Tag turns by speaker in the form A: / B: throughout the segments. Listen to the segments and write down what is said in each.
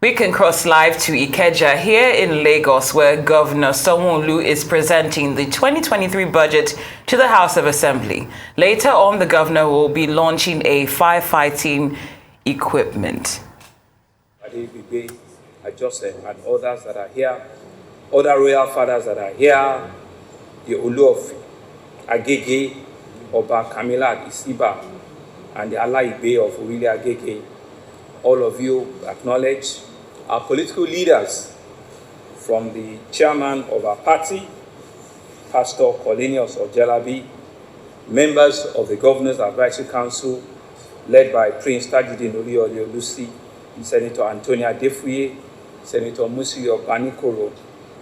A: We can cross live to Ikeja here in Lagos, where Governor Sanwo-Olu is presenting the 2023 budget to the House of Assembly. Later on, the governor will be launching a firefighting equipment.
B: Joseph and others that are here, other royal fathers that are here, the Olu of Agege, Oba Kamila Isiba, and the Alaibe of Orile Agege. All of you acknowledge our political leaders, from the chairman of our party, Pastor Cornelius Ojelabi, members of the Governor's Advisory Council, led by Prince Tajudeen Olusi, Senator Antonia Defuye, Senator Musili Obanikoro,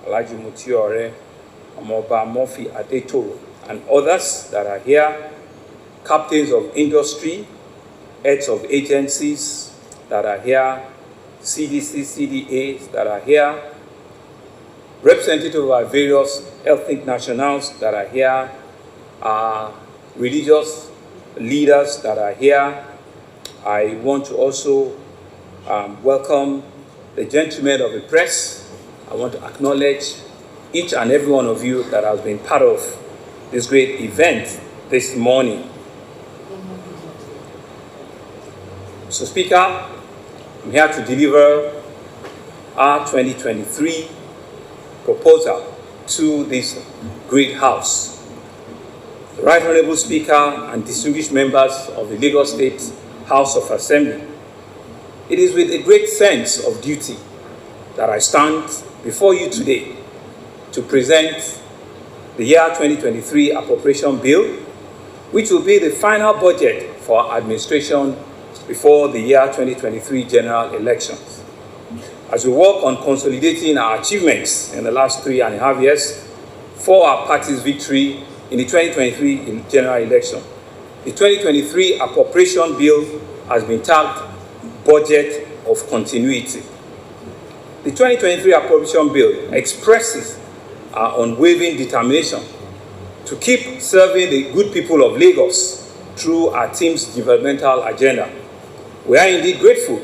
B: Alhaji Mutiore, Omoba Murphy Adetoro, and others that are here, captains of industry, heads of agencies that are here, CDC, CDAs that are here, representatives of our various ethnic nationals that are here, religious leaders that are here. I want to also welcome the gentlemen of the press. I want to acknowledge each and every one of you that has been part of this great event this morning. So, Speaker, I'm here to deliver our 2023 proposal to this great House. The Right Honorable Speaker and distinguished members of the Lagos State House of Assembly, it is with a great sense of duty that I stand before you today to present the year 2023 appropriation bill, which will be the final budget for our administration before the year 2023 general elections. As we work on consolidating our achievements in the last 3.5 years for our party's victory in the 2023 general election, the 2023 appropriation bill has been tagged Budget of Continuity. The 2023 appropriation bill expresses our unwavering determination to keep serving the good people of Lagos through our team's developmental agenda. We are indeed grateful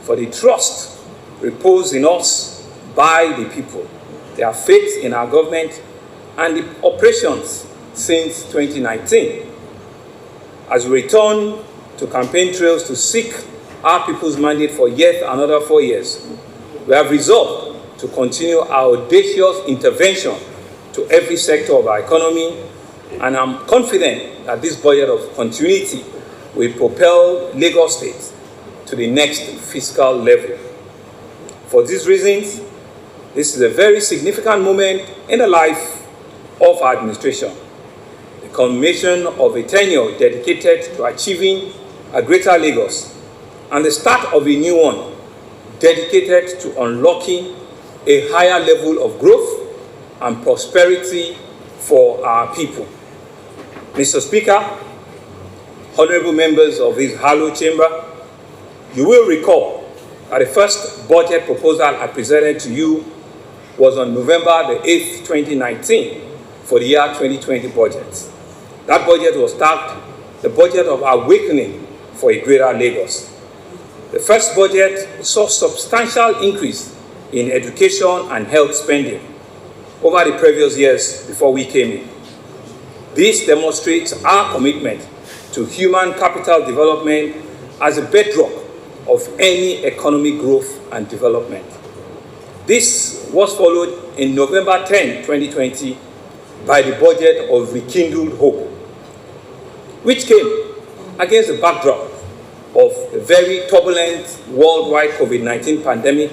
B: for the trust reposed in us by the people, their faith in our government, and the operations since 2019. As we return to campaign trails to seek our people's mandate for yet another 4 years, we have resolved to continue our audacious intervention to every sector of our economy, and I'm confident that this budget of continuity will propel Lagos State to the next fiscal level. For these reasons, this is a very significant moment in the life of our administration, the culmination of a tenure dedicated to achieving a greater Lagos, and the start of a new one dedicated to unlocking a higher level of growth and prosperity for our people. Mr. Speaker, honorable members of this hallowed chamber, you will recall that the first budget proposal I presented to you was on November the 8th, 2019 for the year 2020 budget. That budget was tagged the budget of awakening for a greater Lagos. The first budget saw substantial increase in education and health spending over the previous years before we came in. This demonstrates our commitment to human capital development as a bedrock of any economic growth and development. This was followed in November 10, 2020 by the budget of Rekindled Hope, which came against the backdrop of a very turbulent worldwide COVID-19 pandemic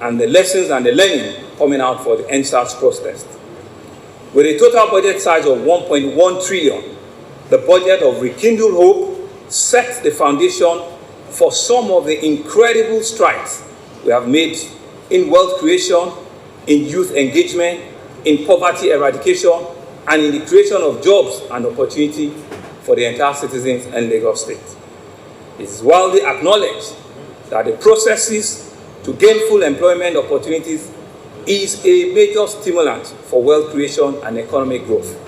B: and the lessons and the learning coming out for the NSAS protest. With a total budget size of 1.1 trillion, the budget of Rekindled Hope sets the foundation for some of the incredible strides we have made in wealth creation, in youth engagement, in poverty eradication, and in the creation of jobs and opportunity for the entire citizens in Lagos State. It is widely acknowledged that the processes to gain full employment opportunities is a major stimulant for wealth creation and economic growth.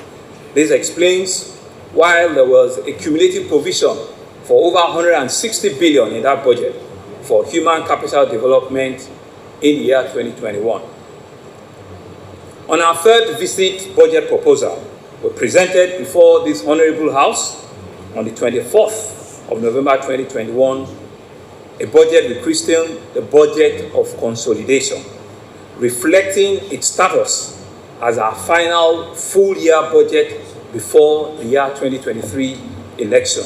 B: This explains why there was a cumulative provision for over 160 billion in that budget for human capital development in the year 2021. On our third visit budget proposal, we presented before this Honorable House on the 24th of November 2021 a budget we christened the Budget of Consolidation, reflecting its status as our final full-year budget before the year 2023 election,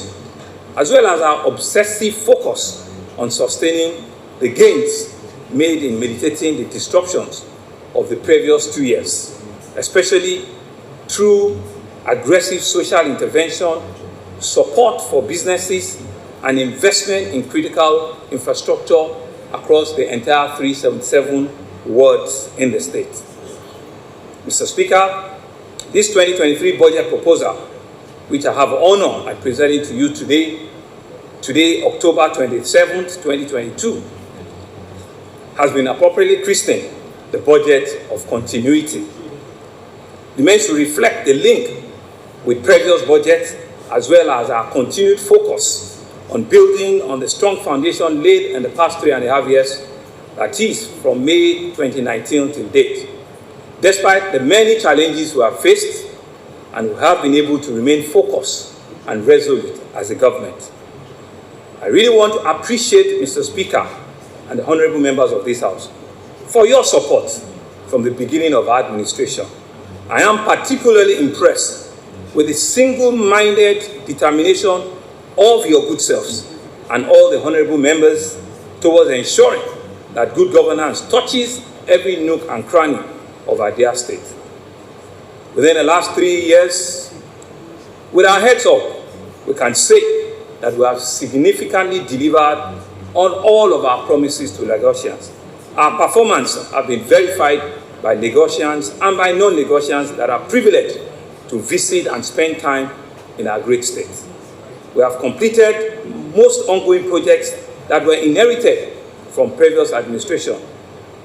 B: as well as our obsessive focus on sustaining the gains made in mitigating the disruptions of the previous 2 years, especially through aggressive social intervention, support for businesses, and investment in critical infrastructure across the entire 377 wards in the state. Mr. Speaker, this 2023 budget proposal, which I have the honor of presenting to you today, October 27th, 2022, has been appropriately christened the Budget of Continuity. It meant to reflect the link with previous budgets, as well as our continued focus on building on the strong foundation laid in the past 3.5 years, that is, from May 2019 till date. Despite the many challenges we have faced, and we have been able to remain focused and resolute as a government. I really want to appreciate Mr. Speaker and the honorable members of this House for your support from the beginning of our administration. I am particularly impressed with the single-minded determination of your good selves and all the honorable members towards ensuring that good governance touches every nook and cranny of our dear state. Within the last 3 years, with our heads up, we can say that we have significantly delivered on all of our promises to Lagosians. Our performance has been verified by Lagosians and by non-Lagosians that are privileged to visit and spend time in our great state. We have completed most ongoing projects that were inherited from previous administration.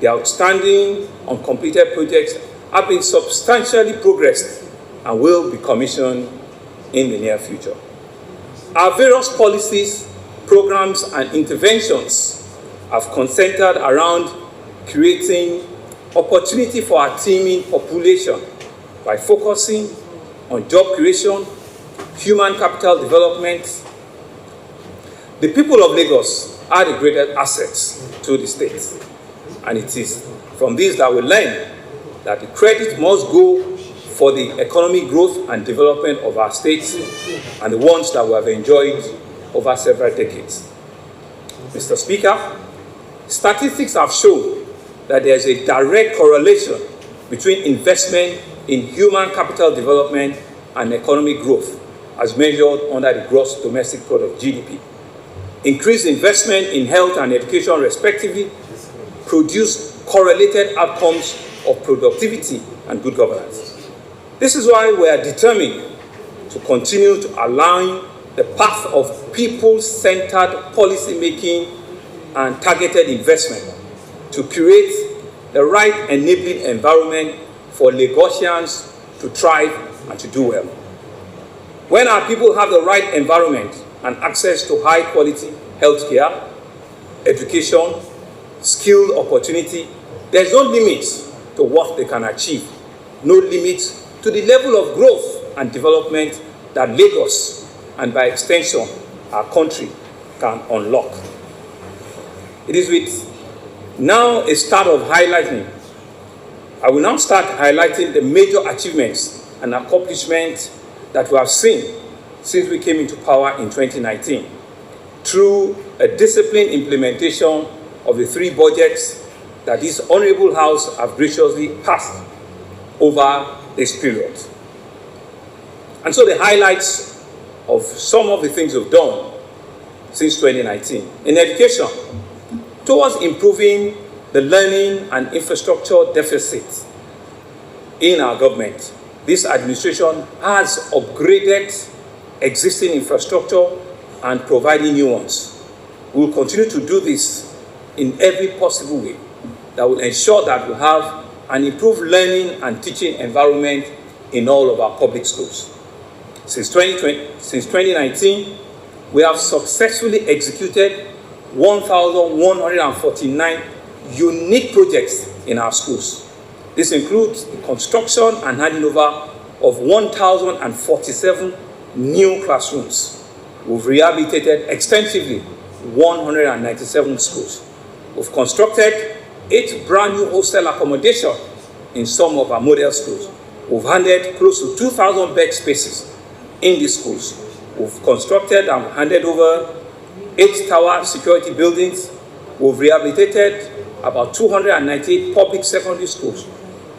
B: The outstanding uncompleted projects have been substantially progressed and will be commissioned in the near future. Our various policies, programs, and interventions have concentrated around creating opportunity for our teeming population by focusing on job creation, human capital development. The people of Lagos are the greatest assets to the state, and it is from this that we learn that the credit must go for the economic growth and development of our states and the ones that we have enjoyed over several decades. Mr. Speaker, statistics have shown that there is a direct correlation between investment in human capital development and economic growth as measured under the gross domestic product, GDP. Increased investment in health and education respectively produce correlated outcomes of productivity and good governance. This is why we are determined to continue to align the path of people-centered policy-making and targeted investment to create the right enabling environment for Lagosians to thrive and to do well. When our people have the right environment and access to high-quality healthcare, education, skill opportunity, there's no limit to what they can achieve, no limit to the level of growth and development that Lagos, and by extension, our country, can unlock. It is with now a start of highlighting. I will now start highlighting the major achievements and accomplishments that we have seen since we came into power in 2019 through a disciplined implementation of the 3 budgets that this Honorable House have graciously passed over this period. And so the highlights of some of the things we've done since 2019. In education, towards improving the learning and infrastructure deficit in our government, this administration has upgraded existing infrastructure and providing new ones. We will continue to do this in every possible way that will ensure that we have an improved learning and teaching environment in all of our public schools. Since 2019, we have successfully executed 1,149 unique projects in our schools. This includes the construction and handing over of 1,047 new classrooms. We've rehabilitated extensively 197 schools. We've constructed 8 brand new hostel accommodation in some of our model schools. We've handed close to 2,000 bed spaces in these schools. We've constructed and handed over 8 tower security buildings. We've rehabilitated about 298 public secondary schools.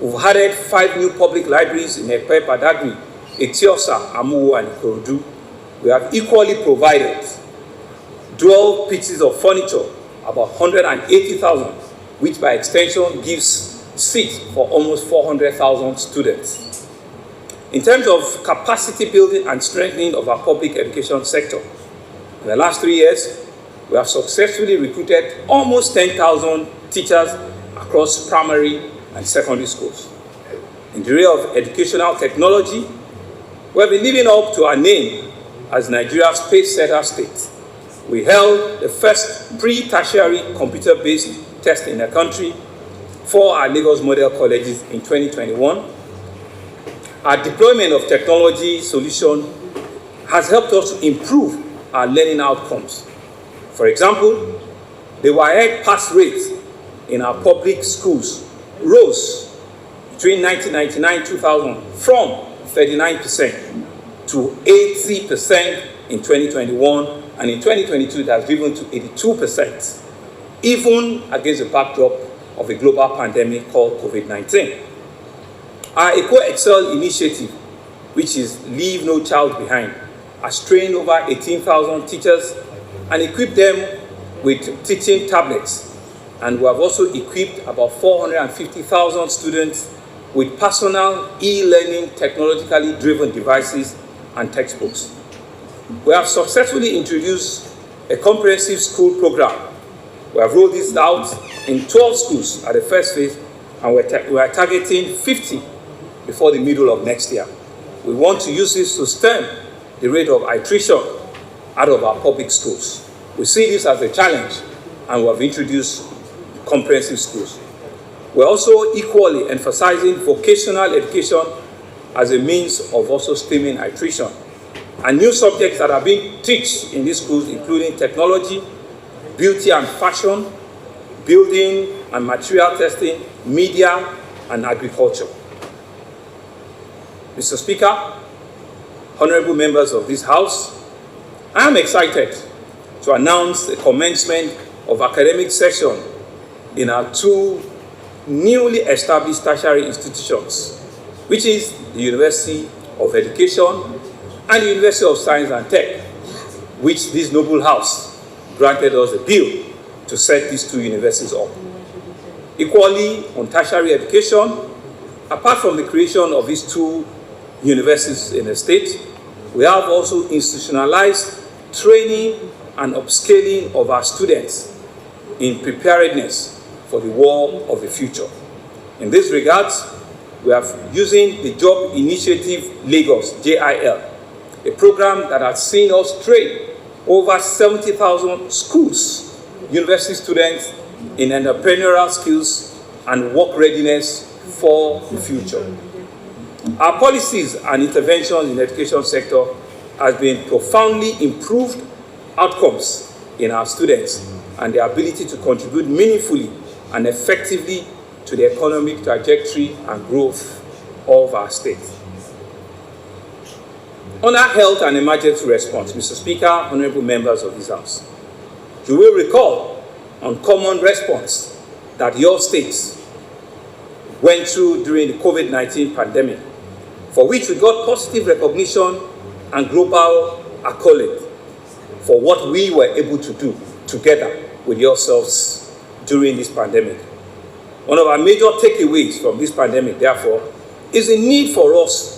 B: We've added 5 new public libraries in Ekpe, Badagry, Etiosa, Amuwo, and Ikorodu. We have equally provided dual pieces of furniture, about 180,000, which by extension gives seats for almost 400,000 students. In terms of capacity building and strengthening of our public education sector, in the last 3 years, we have successfully recruited almost 10,000 teachers across primary and secondary schools. In the area of educational technology, we have been living up to our name as Nigeria's pace-setter state. We held the first pre-tertiary computer-based test in the country for our Lagos Model Colleges in 2021. Our deployment of technology solution has helped us to improve our learning outcomes. For example, the WAEC pass rate in our public schools rose between 1999-2000 from 39% to 80% in 2021, and in 2022 it has risen to 82%, even against the backdrop of a global pandemic called COVID-19. Our EcoExcel initiative, which is Leave No Child Behind, has trained over 18,000 teachers and equipped them with teaching tablets. And we have also equipped about 450,000 students with personal e-learning technologically driven devices and textbooks. We have successfully introduced a comprehensive school program. We have rolled this out in 12 schools at the first phase, and we are targeting 50 before the middle of next year. We want to use this to stem the rate of attrition out of our public schools. We see this as a challenge, and we have introduced comprehensive schools. We're also equally emphasizing vocational education as a means of also stemming attrition. And new subjects that are being taught in these schools, including technology, beauty and fashion, building and material testing, media, and agriculture. Mr. Speaker, honorable members of this House, I am excited to announce the commencement of academic session in our 2 newly established tertiary institutions, which is the University of Education and the University of Science and Tech, which this noble House granted us a bill to set these 2 universities up. Equally, on tertiary education, apart from the creation of these 2 universities in the state, we have also institutionalized training and upscaling of our students in preparedness for the war of the future. In this regard, we are using the Job Initiative Lagos, JIL, a program that has seen us train over 70,000 schools, university students in entrepreneurial skills and work readiness for the future. Our policies and interventions in the education sector have been profoundly improved outcomes in our students and their ability to contribute meaningfully and effectively to the economic trajectory and growth of our state. On our health and emergency response, Mr. Speaker, honorable members of this House, you will recall on common response that your states went through during the COVID-19 pandemic, for which we got positive recognition and global accolade for what we were able to do together with yourselves during this pandemic. One of our major takeaways from this pandemic, therefore, is the need for us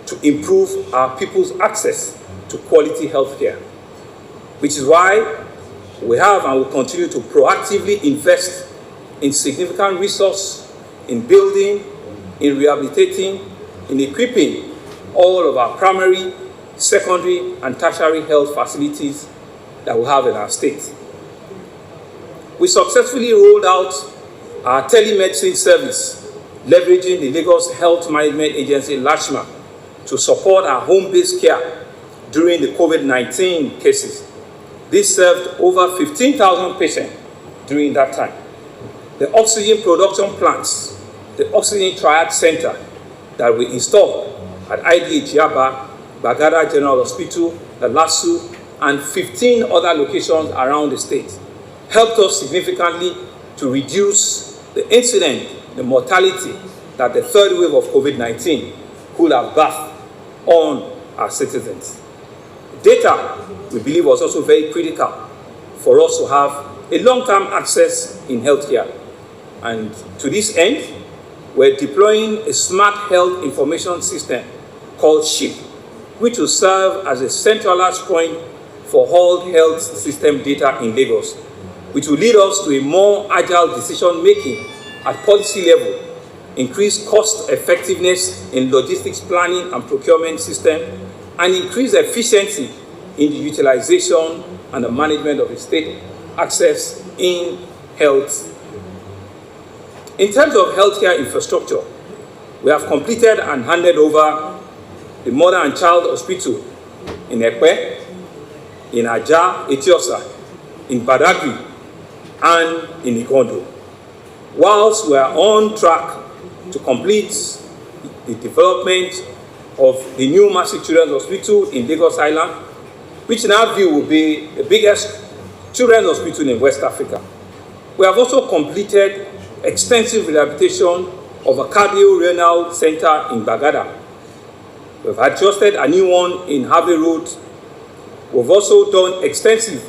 B: to improve our people's access to quality health care, which is why we have and will continue to proactively invest in significant resources in building, in rehabilitating, in equipping all of our primary, secondary, and tertiary health facilities that we have in our state. We successfully rolled out our telemedicine service, leveraging the Lagos Health Management Agency, LASHMA, to support our home-based care during the COVID-19 cases. This served over 15,000 patients during that time. The oxygen production plants, the Oxygen Triad Center that we installed at IDH Yaba, Bagada General Hospital, the LASU, and 15 other locations around the state helped us significantly to reduce the incident, the mortality that the third wave of COVID-19 could have birthed on our citizens. Data, we believe, was also very critical for us to have a long-term access in healthcare. And to this end, we're deploying a smart health information system called SHIP, which will serve as a centralized point for all health system data in Lagos, which will lead us to a more agile decision-making at policy level, increase cost effectiveness in logistics planning and procurement system, and increase efficiency in the utilization and the management of the state access in health. In terms of healthcare infrastructure, we have completed and handed over the Mother and Child Hospital in Ekpe, in Ajah, Etiosa, in Badagry, and in Ikondo. Whilst we are on track to complete the development of the new Massive Children's Hospital in Lagos Island, which in our view will be the biggest children's hospital in West Africa. We have also completed extensive rehabilitation of a cardio-renal center in Bagada. We've adjusted a new one in Harvey Road. We've also done extensive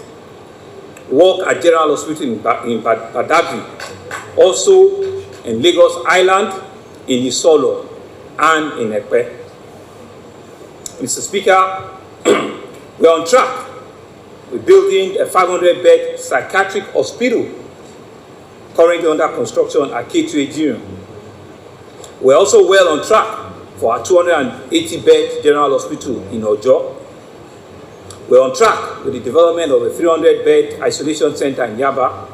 B: work at General Hospital in Badagry, also in Lagos Island, in Isolo, and in Ekpe. Mr. Speaker, we're on track with building a 500-bed psychiatric hospital currently under construction at K2A Junior. We're also well on track for our 280-bed general hospital in Ojo. We're on track with the development of a 300-bed isolation center in Yaba,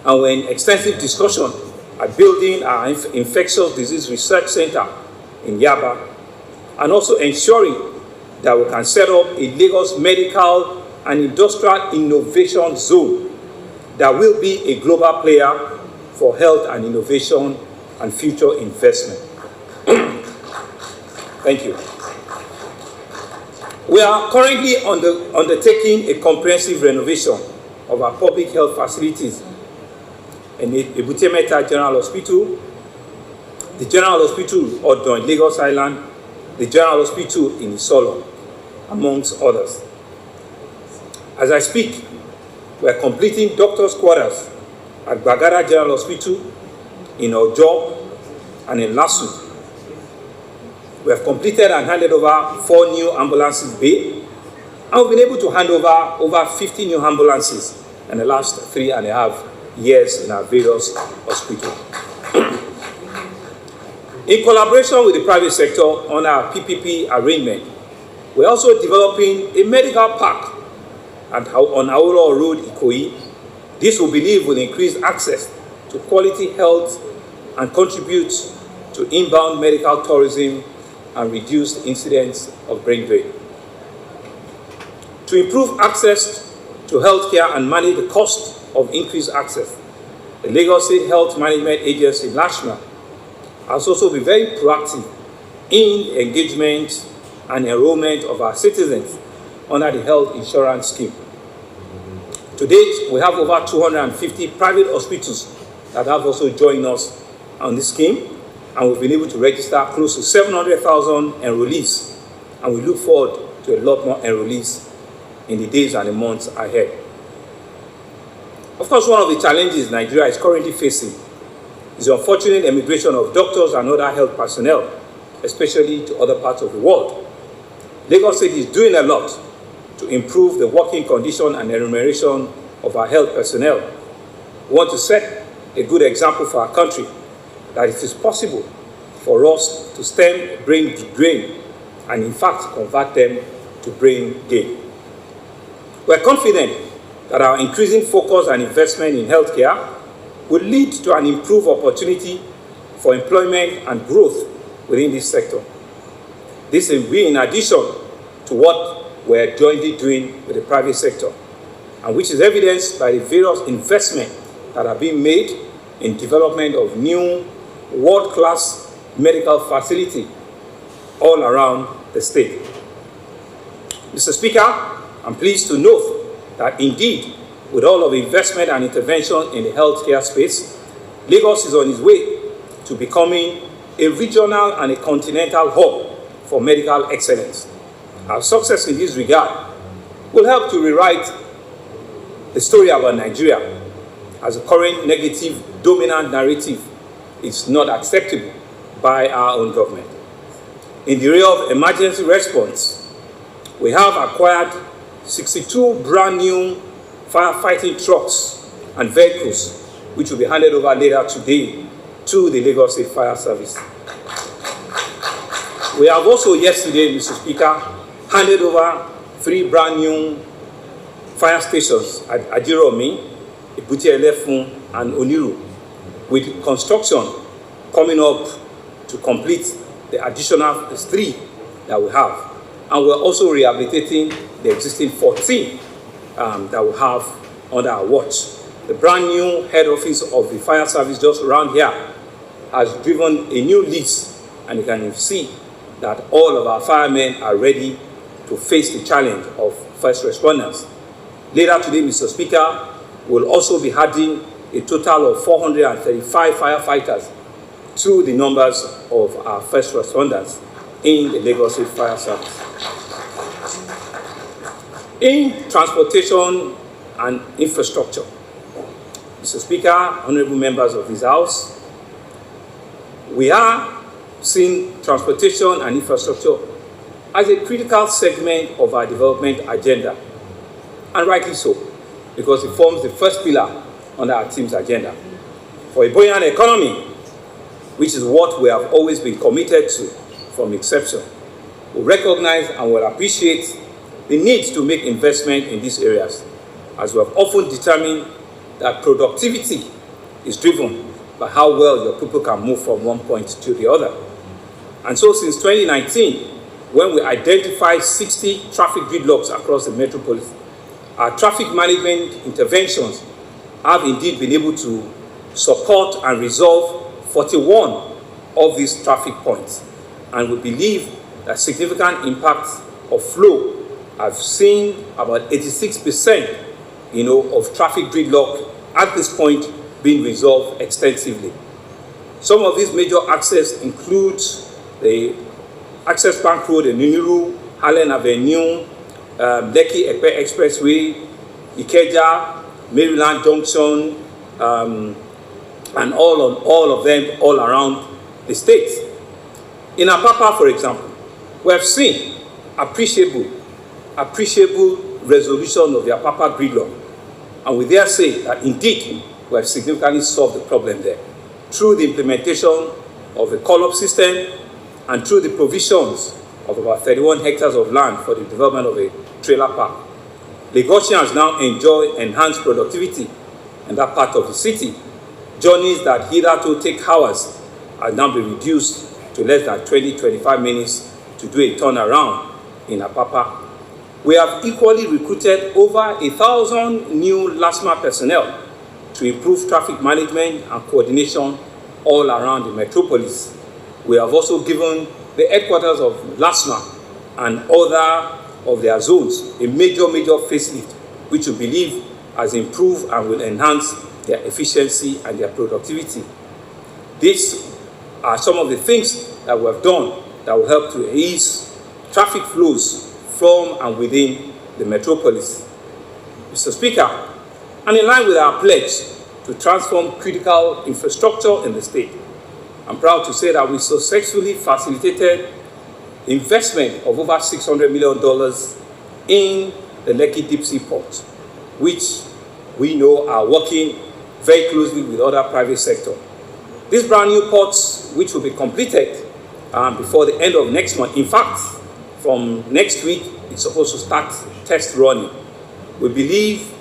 B: and we're in extensive discussion at building our infectious disease research center in Yaba, and also ensuring that we can set up a Lagos medical and industrial innovation zone that will be a global player for health and innovation and future investment. Thank you. We are currently undertaking a comprehensive renovation of our public health facilities in Ebute Metta General Hospital, the General Hospital Odo in Lagos Island, the General Hospital in Isolo, amongst others. As I speak, we are completing doctors' quarters at Bagada General Hospital, in Ojo, and in Lasu. We have completed and handed over 4 new ambulances bay, and we've been able to hand over 50 new ambulances in the last 3.5 years in our various hospitals. In collaboration with the private sector on our PPP arrangement, we're also developing a medical park on Auro Road, Ikoyi. This we believe will increase access to quality health and contribute to inbound medical tourism and reduce the incidence of brain drain. To improve access to healthcare and manage the cost of increased access, the Lagos State Health Management Agency, LASHMA, has also been very proactive in engagement and enrollment of our citizens under the health insurance scheme. To date, we have over 250 private hospitals that have also joined us on this scheme, and we've been able to register close to 700,000 enrollees, and we look forward to a lot more enrollees in the days and the months ahead. Of course, one of the challenges Nigeria is currently facing is the unfortunate emigration of doctors and other health personnel, especially to other parts of the world. Lagos State is doing a lot to improve the working condition and remuneration of our health personnel. We want to set a good example for our country that it is possible for us to stem brain drain and in fact convert them to brain gain. We're confident that our increasing focus and investment in healthcare will lead to an improved opportunity for employment and growth within this sector. This will be in addition to what we're jointly doing with the private sector, and which is evidenced by the various investments that are being made in development of new world-class medical facility all around the state. Mr. Speaker, I'm pleased to note that indeed, with all of the investment and intervention in the healthcare space, Lagos is on its way to becoming a regional and a continental hub for medical excellence. Our success in this regard will help to rewrite the story about Nigeria, as the current negative dominant narrative is not acceptable by our own government. In the area of emergency response, we have acquired 62 brand new firefighting trucks and vehicles, which will be handed over later today to the Lagos State Fire Service. We have also yesterday, Mr. Speaker, handed over 3 brand new fire stations at Ajiromi, Ibuti-Elefun, and Oniru, with construction coming up to complete the additional 3 that we have. And we're also rehabilitating the existing 14 that we have under our watch. The brand new head office of the fire service just around here has driven a new lease, and you can see that all of our firemen are ready to face the challenge of first responders. Later today, Mr. Speaker, we'll also be adding a total of 435 firefighters to the numbers of our first responders in the Lagos State Fire Service. In transportation and infrastructure, Mr. Speaker, honorable members of this House, we are seeing transportation and infrastructure as a critical segment of our development agenda, and rightly so, because it forms the first pillar on our team's agenda. For a buoyant economy, which is what we have always been committed to from inception, we recognize and will appreciate the need to make investment in these areas, as we have often determined that productivity is driven by how well your people can move from one point to the other. And so since 2019, when we identified 60 traffic gridlocks across the metropolis, our traffic management interventions have indeed been able to support and resolve 41 of these traffic points. And we believe that significant impact of flow have seen about 86% of traffic gridlock at this point being resolved extensively. Some of these major access include the Access Bank Road in Oniru, Allen Avenue, Lekki Epe Expressway, Ikeja, Maryland Junction, and all of them all around the state. In Apapa, for example, we have seen appreciable resolution of the Apapa gridlock, and we dare say that indeed we have significantly solved the problem there through the implementation of the call-up system and through the provisions of about 31 hectares of land for the development of a trailer park. Lagosians now enjoy enhanced productivity in that part of the city. Journeys that hitherto take hours are now been reduced to less than 20-25 minutes to do a turnaround in Apapa. We have equally recruited over 1,000 new LASMA personnel to improve traffic management and coordination all around the metropolis. We have also given the headquarters of LASMA and other of their zones a major facelift, which we believe has improved and will enhance their efficiency and their productivity. These are some of the things that we have done that will help to ease traffic flows from and within the metropolis. Mr. Speaker, and in line with our pledge to transform critical infrastructure in the state, I'm proud to say that we successfully facilitated investment of over $600 million in the Lekki Deep Sea Port, which we know are working very closely with other private sector. These brand new ports, which will be completed before the end of next month. In fact, from next week, it's supposed to start test running. We believe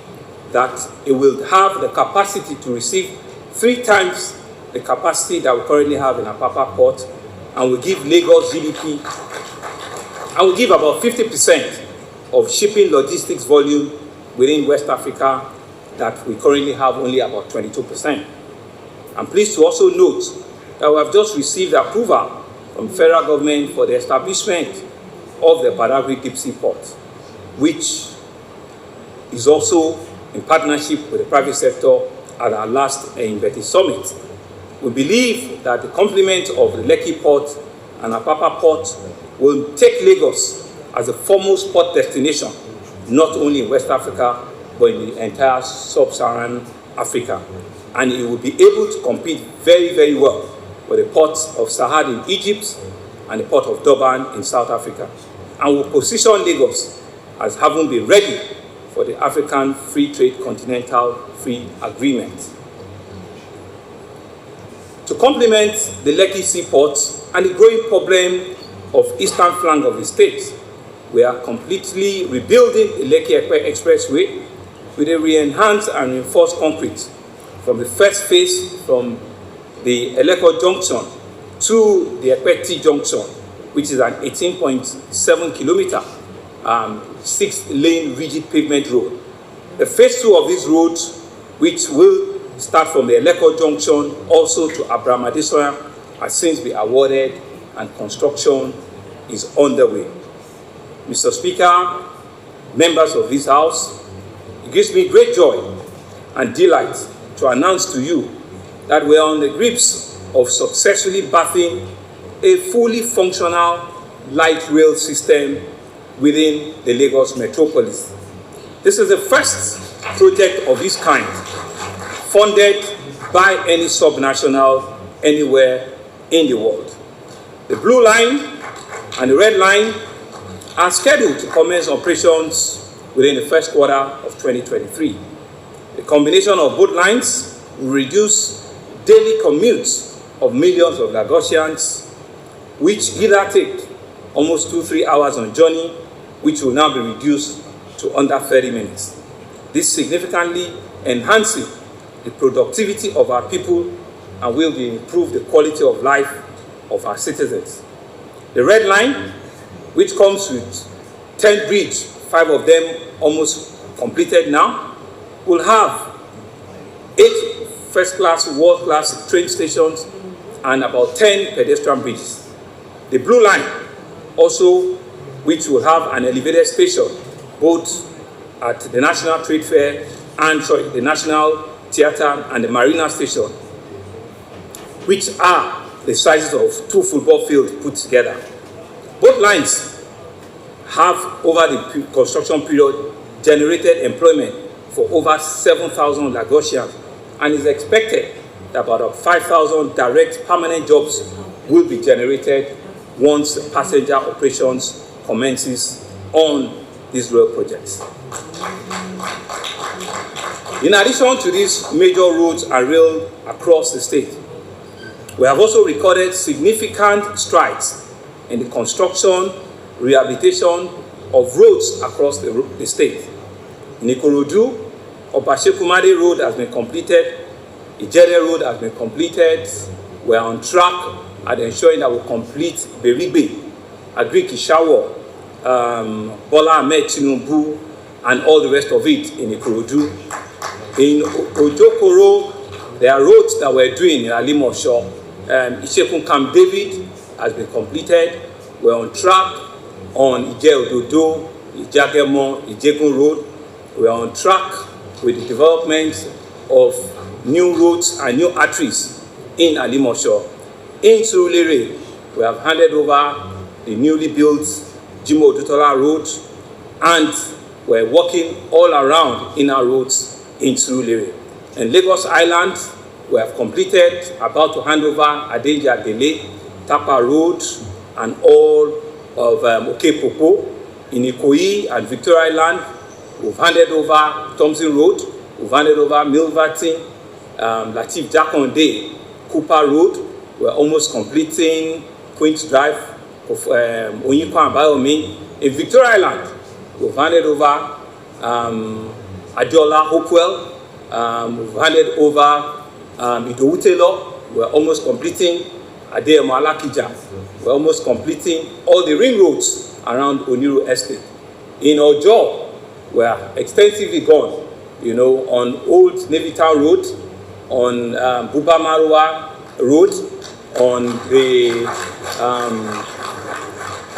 B: that it will have the capacity to receive 3 times the capacity that we currently have in Apapa Port, and will give Lagos GDP, and will give about 50% of shipping logistics volume within West Africa that we currently have only about 22%. I'm pleased to also note that we have just received approval from the federal government for the establishment of the Badagry Deep Sea Port, which is also in partnership with the private sector at our last Inveti Summit. We believe that the complement of the Lekki Port and Apapa Port will take Lagos as a foremost port destination, not only in West Africa, but in the entire sub-Saharan Africa. And it will be able to compete very, very well with the ports of Sahad in Egypt and the port of Durban in South Africa, and will position Lagos as having been ready for the African Free Trade Continental Free Agreement. To complement the Lekki Seaport and the growing problem of eastern flank of the state, we are completely rebuilding the Lekki-Epe Expressway with a re-enhanced and reinforced concrete from the first phase from the Eleko Junction to the Ekpeti Junction, which is an 18.7 kilometer, 6-lane rigid pavement road. The phase 2 of this road, which will start from the Eleko Junction also to Abraham Adesoya, has since been awarded and construction is underway. Mr. Speaker, members of this House, it gives me great joy and delight to announce to you that we are on the grips of successfully birthing a fully functional light rail system within the Lagos metropolis. This is the first project of this kind funded by any subnational anywhere in the world. The blue line and the red line are scheduled to commence operations within the first quarter of 2023. The combination of both lines will reduce daily commutes of millions of Lagosians, which either take almost 2-3 hours on journey, which will now be reduced to under 30 minutes. This significantly enhancing the productivity of our people and will improve the quality of life of our citizens. The red line, which comes with 10 bridges, 5 of them almost completed now, will have 8 first-class, world-class train stations and about 10 pedestrian bridges. The blue line also, which will have an elevated station both at the National Trade Fair and the National Theatre and the Marina Station, which are the sizes of 2 football fields put together. Both lines have, over the construction period, generated employment for over 7,000 Lagosians, and is expected that about 5,000 direct permanent jobs will be generated once passenger operations commences on these rail projects. In addition to these major roads and rail across the state, we have also recorded significant strides in the construction, rehabilitation of roads across the state. In Ikorodu, Obashekumade Road has been completed, Ijere Road has been completed. We are on track at ensuring that we complete Berigbe, Agric Ishawo, Bola Ahmed Tinubu, and all the rest of it in Ikorodu. In Ojokoro, there are roads that we're doing in Alimosho. Ishekun Camp David has been completed. We're on track on Ije Ododo, Ijagemo, Ijegun Road. We're on track with the development of new roads and new arteries in Alimosho. In Surulere, we have handed over the newly built Jimo Odutola Road, and we're working all around in our roads in Surulere. In Lagos Island, we have completed, about to hand over Adeja Dele, Tapa Road, and all of Okepopo. In Ikoyi and Victoria Island, we've handed over Thompson Road, we've handed over Milverton, Latif Jakonde, Cooper Road. We're almost completing Queen's Drive of Onyiko and Bayomi. In Victoria Island, we've handed over Adeola Hopewell. We've handed over Idowu Taylor. We're almost completing Adeyemo Alakija. We're almost completing all the ring roads around Oniru Estate. In Ojo, we're extensively gone, on Old Navy Town Road, on Buba Marwa Road, on the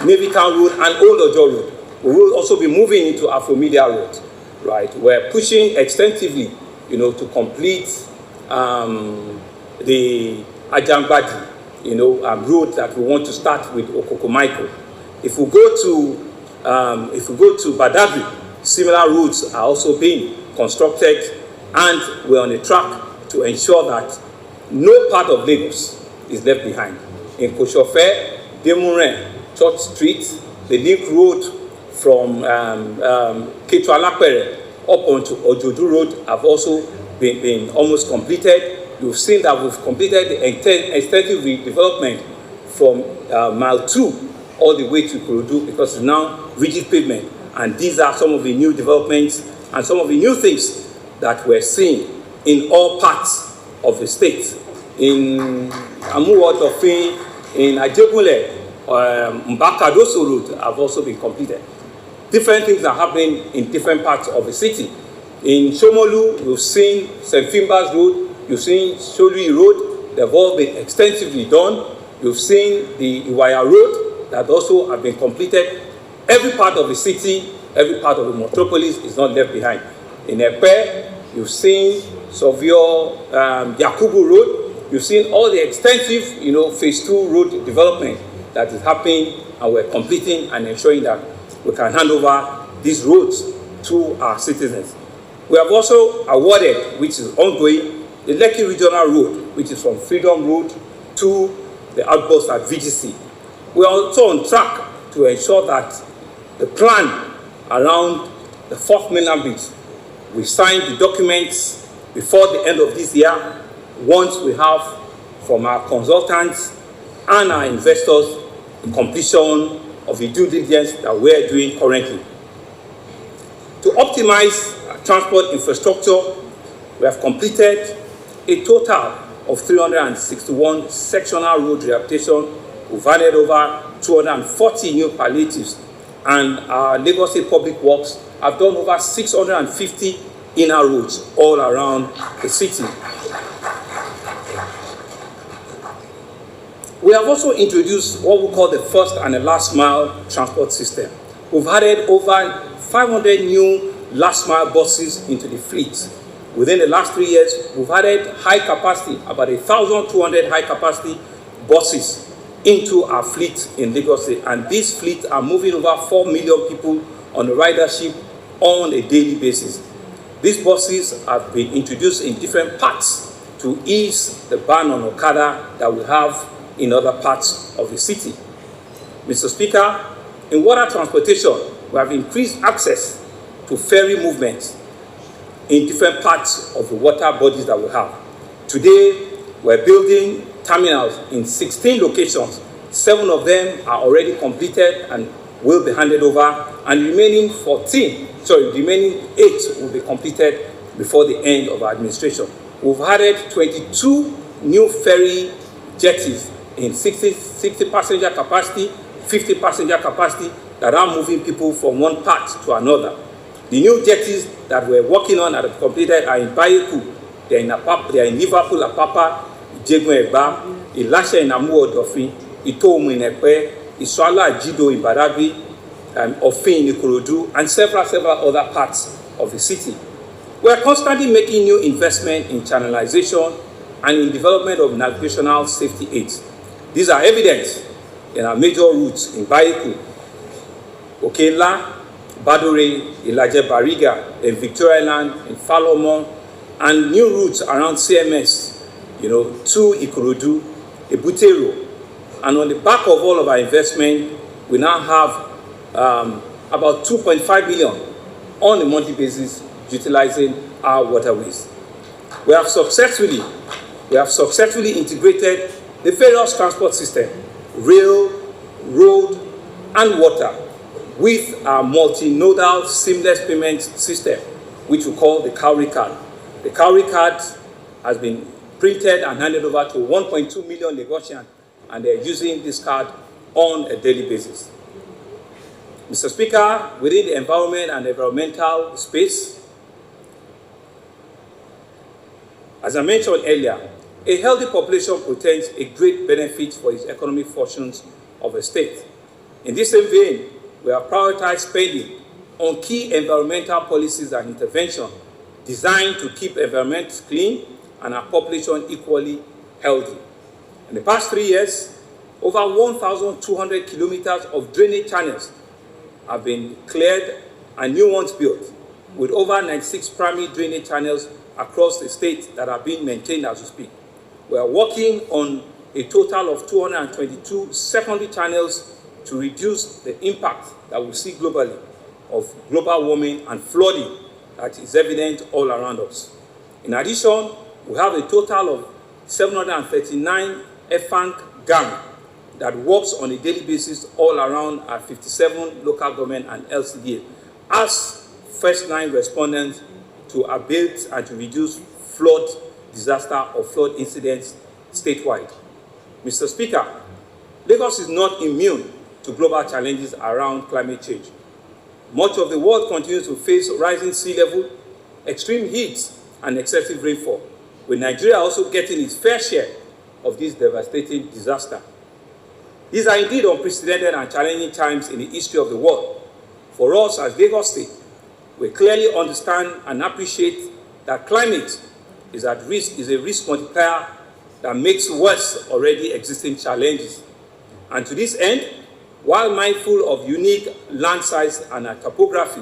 B: Navy Town Road and Old Ojo Road. We will also be moving into Afromedia Road, right? We're pushing extensively, to complete the Ajangbadi, road that we want to start with Okokomaiko. If we go to Badagry, similar roads are also being constructed, and we're on a track to ensure that no part of Lagos is left behind. In Koshofe, Demuren, Church Street, the link road from Ketu Alapere up onto Ojodu Road have also been almost completed. You've seen that we've completed the extensive redevelopment from mile 2 all the way to Ikorodu, because it's now rigid pavement. And these are some of the new developments and some of the new things that we're seeing in all parts of the state. In Amuwo Dofin, in Ajegunle, Mbaka Doso Road have also been completed. Different things are happening in different parts of the city. In Shomolu, we've seen St. Finbar's Road, you've seen Sholui Road, they've all been extensively done. You've seen the Iwaya Road that also have been completed. Every part of the city, every part of the metropolis is not left behind. In Epe, you've seen Sovio Yakubu Road, you've seen all the extensive, phase 2 road development that is happening, and we're completing and ensuring that we can hand over these roads to our citizens. We have also awarded, which is ongoing, the Lekki Regional Road, which is from Freedom Road to the outpost at VGC. We are also on track to ensure that the plan around the 4th mainland bridge, we sign the documents before the end of this year, once we have from our consultants and our investors the completion of the due diligence that we're doing currently. To optimize transport infrastructure, we have completed a total of 361 sectional road rehabilitation. We've added over 240 new palliatives, and our Lagos State Public Works have done over 650 inner roads all around the city. We have also introduced what we call the first and the last mile transport system. We've added over 500 new last mile buses into the fleet. Within the last 3 years, we've added high capacity, about 1,200 high capacity buses into our fleet in Lagos State. And these fleets are moving over 4 million people on the ridership on a daily basis. These buses have been introduced in different parts to ease the ban on Okada that we have in other parts of the city. Mr. Speaker, in water transportation, we have increased access to ferry movements in different parts of the water bodies that we have. Today, we're building terminals in 16 locations. 7 of them are already completed and will be handed over, and the remaining 8 will be completed before the end of our administration. We've added 22 new ferry jetties in 60 passenger capacity, 50 passenger capacity, that are moving people from one part to another. The new jetties that we're working on that are completed are in Bayeku, they're in Liverpool, Apapa, Ijegun Egba, Ilashe in Amuwo Odofin, Itomu in Epe, Isuala Ajido in Badagry, Ofin in Ikorodu, and several other parts of the city. We're constantly making new investment in channelization and in development of navigational safety aids. These are evident in our major routes in Bayeku, Okela, Badore, Ilaje Bariga, in Victoria Island, in Falomon, and new routes around CMS, to Ikorodu, Ebutero. And on the back of all of our investment, we now have about 2.5 million on a monthly basis utilizing our waterways. We have successfully integrated the various transport systems, rail, road, and water, with our multimodal seamless payment system. which we call the Cowrie card. The Cowrie card has been printed and handed over to 1.2 million Lagosians, and they're using this card on a daily basis. Mr. Speaker, within the environment and environmental space, as I mentioned earlier, a healthy population portends a great benefit for its economic fortunes of a state. In this same vein, we have prioritized spending on key environmental policies and interventions designed to keep environment clean and our population equally healthy. In the past 3 years, over 1,200 kilometers of drainage channels have been cleared and new ones built, with over 96 primary drainage channels across the state that are being maintained as we speak. We are working on a total of 222 secondary channels to reduce the impact that we see globally of global warming and flooding that is evident all around us. In addition, we have a total of 739 EFANC gang that works on a daily basis all around our 57 local government and LCDA as first-line respondents to abate and to reduce flood disaster or flood incidents statewide. Mr. Speaker, Lagos is not immune to global challenges around climate change. Much of the world continues to face rising sea level, extreme heat, and excessive rainfall, with Nigeria also getting its fair share of this devastating disaster. These are indeed unprecedented and challenging times in the history of the world. For us as Lagos State, we clearly understand and appreciate that climate is a risk multiplier that makes worse already existing challenges. And to this end, while mindful of unique land size and topography,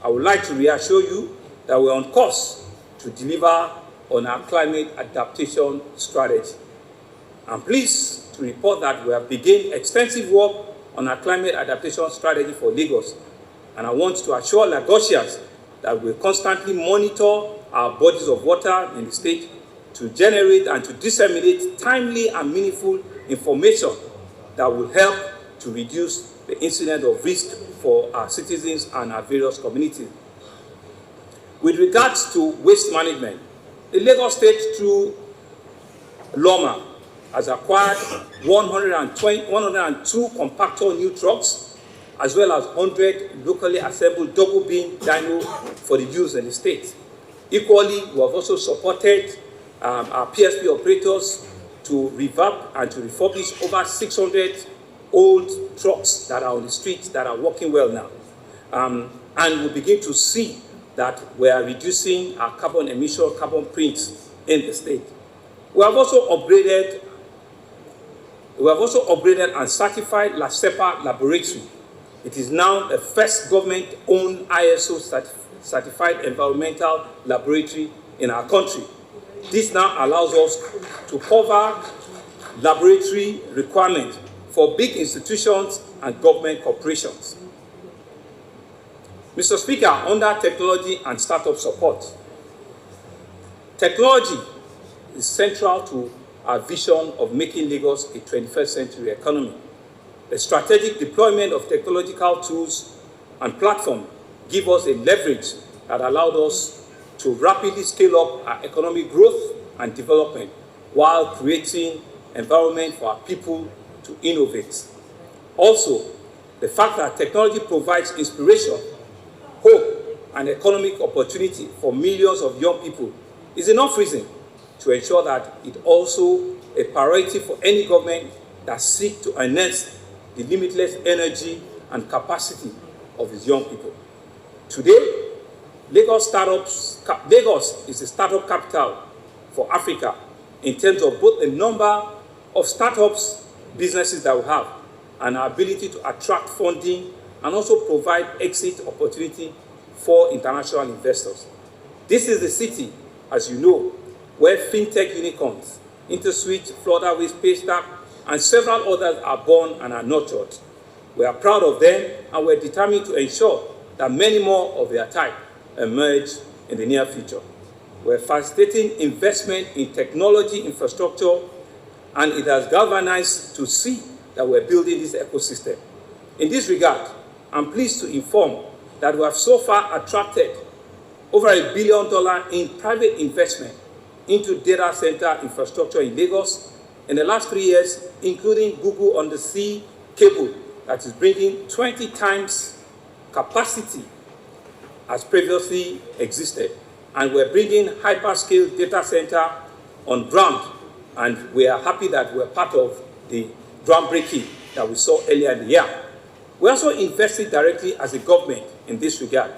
B: I would like to reassure you that we're on course to deliver on our climate adaptation strategy. I'm pleased to report that we have begun extensive work on our climate adaptation strategy for Lagos, and I want to assure Lagosians that we constantly monitor our bodies of water in the state to generate and to disseminate timely and meaningful information that will help to reduce the incidence of risk for our citizens and our various communities. With regards to waste management, the Lagos State, through LOMA, has acquired 102 compactor new trucks, as well as 100 locally assembled double beam dyno for the use in the state. Equally, we have also supported our PSP operators to revamp and to refurbish over 600 old trucks that are on the streets that are working well now. And we begin to see that we are reducing our carbon emission, carbon prints in the state. We have also upgraded and certified LACEPA laboratory. It is now the first government-owned ISO certified environmental laboratory in our country. This now allows us to cover laboratory requirements for big institutions and government corporations. Mr. Speaker, under technology and startup support, technology is central to our vision of making Lagos a 21st century economy. The strategic deployment of technological tools and platforms give us a leverage that allowed us to rapidly scale up our economic growth and development while creating environment for our people to innovate. Also, the fact that technology provides inspiration, hope, and economic opportunity for millions of young people is enough reason to ensure that it also a priority for any government that seeks to enhance the limitless energy and capacity of its young people. Today, Lagos is a startup capital for Africa in terms of both the number of startups, businesses that we have, and our ability to attract funding and also provide exit opportunity for international investors. This is the city, as you know, where fintech unicorns, InterSwitch, Flutterwave, Paystack, and several others are born and are nurtured. We are proud of them, and we're determined to ensure that many more of their type emerge in the near future. We're facilitating investment in technology infrastructure, and it has galvanized to see that we're building this ecosystem. In this regard, I'm pleased to inform that we have so far attracted over $1 billion in private investment into data center infrastructure in Lagos in the last 3 years, including Google undersea cable that is bringing 20 times capacity as previously existed. And we're bringing hyperscale data center on ground, and we are happy that we're part of the groundbreaking that we saw earlier in the year. We also invested directly as a government in this regard.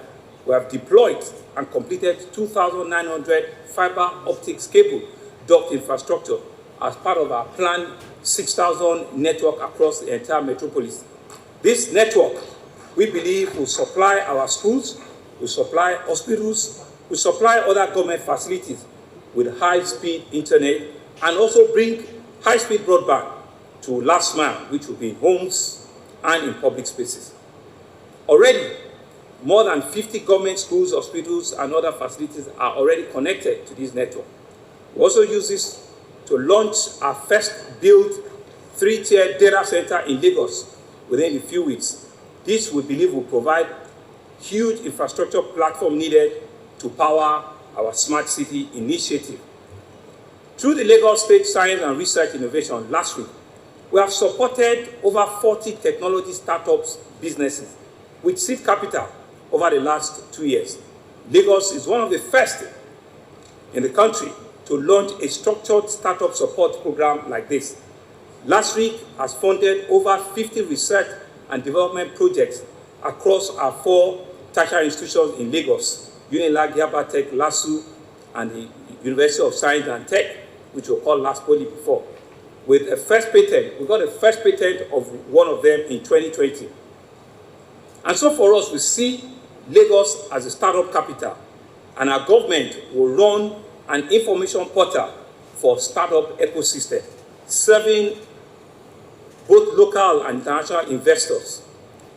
B: We have deployed and completed 2,900 fiber optics cable duct infrastructure as part of our planned 6,000 network across the entire metropolis. This network, we believe, will supply our schools, will supply hospitals, will supply other government facilities with high-speed internet, and also bring high-speed broadband to last mile, which will be in homes and in public spaces. Already, more than 50 government schools, hospitals, and other facilities are already connected to this network. We also use this to launch our first build 3-tier data center in Lagos within a few weeks. This, we believe, will provide huge infrastructure platform needed to power our smart city initiative. Through the Lagos State Science and Research Innovation last week, we have supported over 40 technology startups businesses with seed capital over the last 2 years. Lagos is one of the first in the country to launch a structured startup support program like this. Last week has funded over 50 research and development projects across our 4 tertiary institutions in Lagos: Unilag, Yaba Tech, LASU, and the University of Science and Tech, which we call LASPOLY before. With a first patent, we got a first patent of one of them in 2020. And so for us, we see Lagos as a startup capital, and our government will run an information portal for startup ecosystem, serving both local and international investors,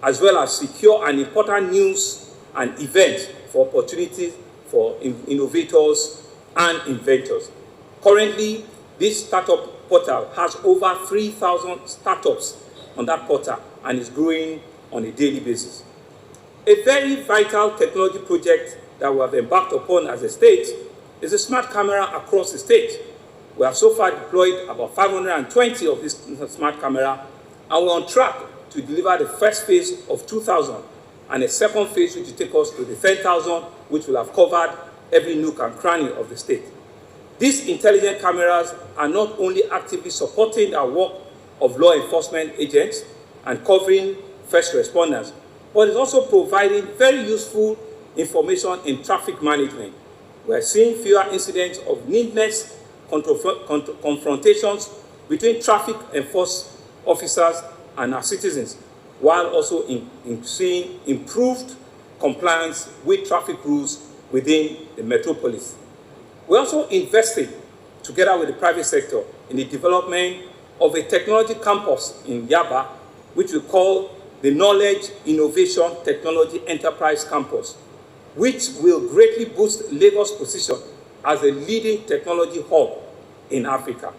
B: as well as secure and important news and events for opportunities for innovators and inventors. Currently, this startup portal has over 3,000 startups on that portal and is growing on a daily basis. A very vital technology project that we have embarked upon as a state is a smart camera across the state. We have so far deployed about 520 of these smart cameras, and we're on track to deliver the first phase of 2,000 and a second phase which will take us to the 10,000, which will have covered every nook and cranny of the state. These intelligent cameras are not only actively supporting our work of law enforcement agents and covering first responders, but it's also providing very useful information in traffic management. We're seeing fewer incidents of needless confrontations between traffic enforcement officers and our citizens, while also seeing improved compliance with traffic rules within the metropolis. We're also investing, together with the private sector, in the development of a technology campus in Yaba, which we call the Knowledge Innovation Technology Enterprise Campus, which will greatly boost Lagos' position as a leading technology hub in Africa.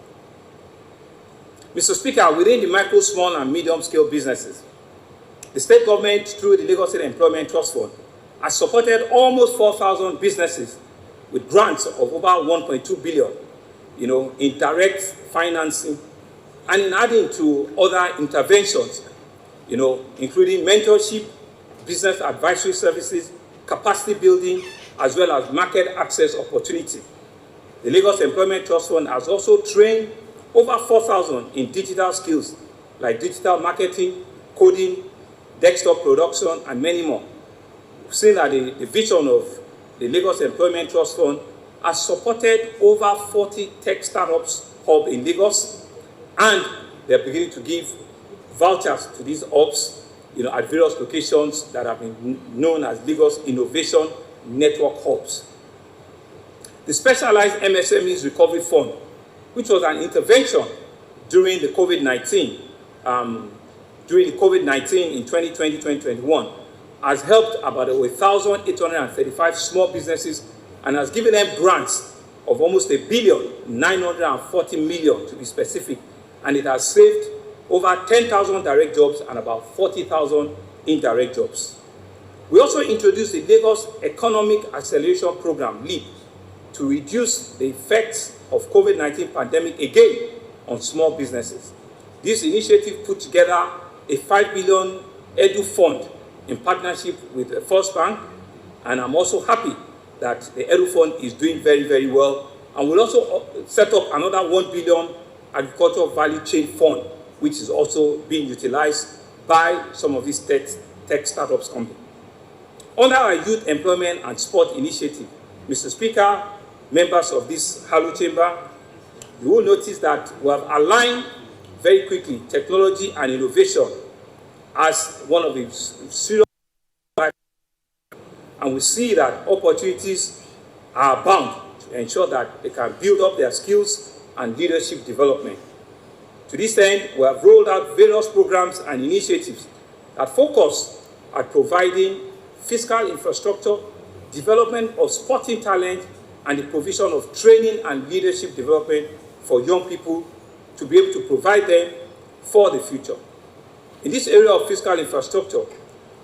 B: Mr. Speaker, within the micro, small, and medium-scale businesses, the state government, through the Lagos State Employment Trust Fund, has supported almost 4,000 businesses with grants of over 1.2 billion, in direct financing, and in adding to other interventions, including mentorship, business advisory services, capacity building, as well as market access opportunity. The Lagos Employment Trust Fund has also trained over 4,000 in digital skills like digital marketing, coding, desktop production, and many more. We've seen that the vision of the Lagos Employment Trust Fund has supported over 40 tech startups hub in Lagos, and they're beginning to give vouchers to these hubs, at various locations that have been known as Lagos Innovation Network Hubs. The Specialized MSMEs Recovery Fund, which was an intervention during the COVID-19, in 2020-2021, has helped about 1,835 small businesses and has given them grants of almost $1.940 billion to be specific, and it has saved over 10,000 direct jobs and about 40,000 indirect jobs. We also introduced the Lagos Economic Acceleration Program, LEAP, to reduce the effects of COVID-19 pandemic again on small businesses. This initiative put together a 5 billion Edu Fund in partnership with the First Bank, and I'm also happy that the Edu Fund is doing very, very well. And we'll also set up another 1 billion Agricultural Value Chain Fund, which is also being utilized by some of these tech startups companies. Under our Youth Employment and Sport Initiative, Mr. Speaker, members of this Hallowed Chamber, you will notice that we have aligned very quickly technology and innovation as one of the serious, and we see that opportunities are bound to ensure that they can build up their skills and leadership development. To this end, we have rolled out various programs and initiatives that focus on providing fiscal infrastructure, development of sporting talent, and the provision of training and leadership development for young people to be able to provide them for the future. In this area of fiscal infrastructure,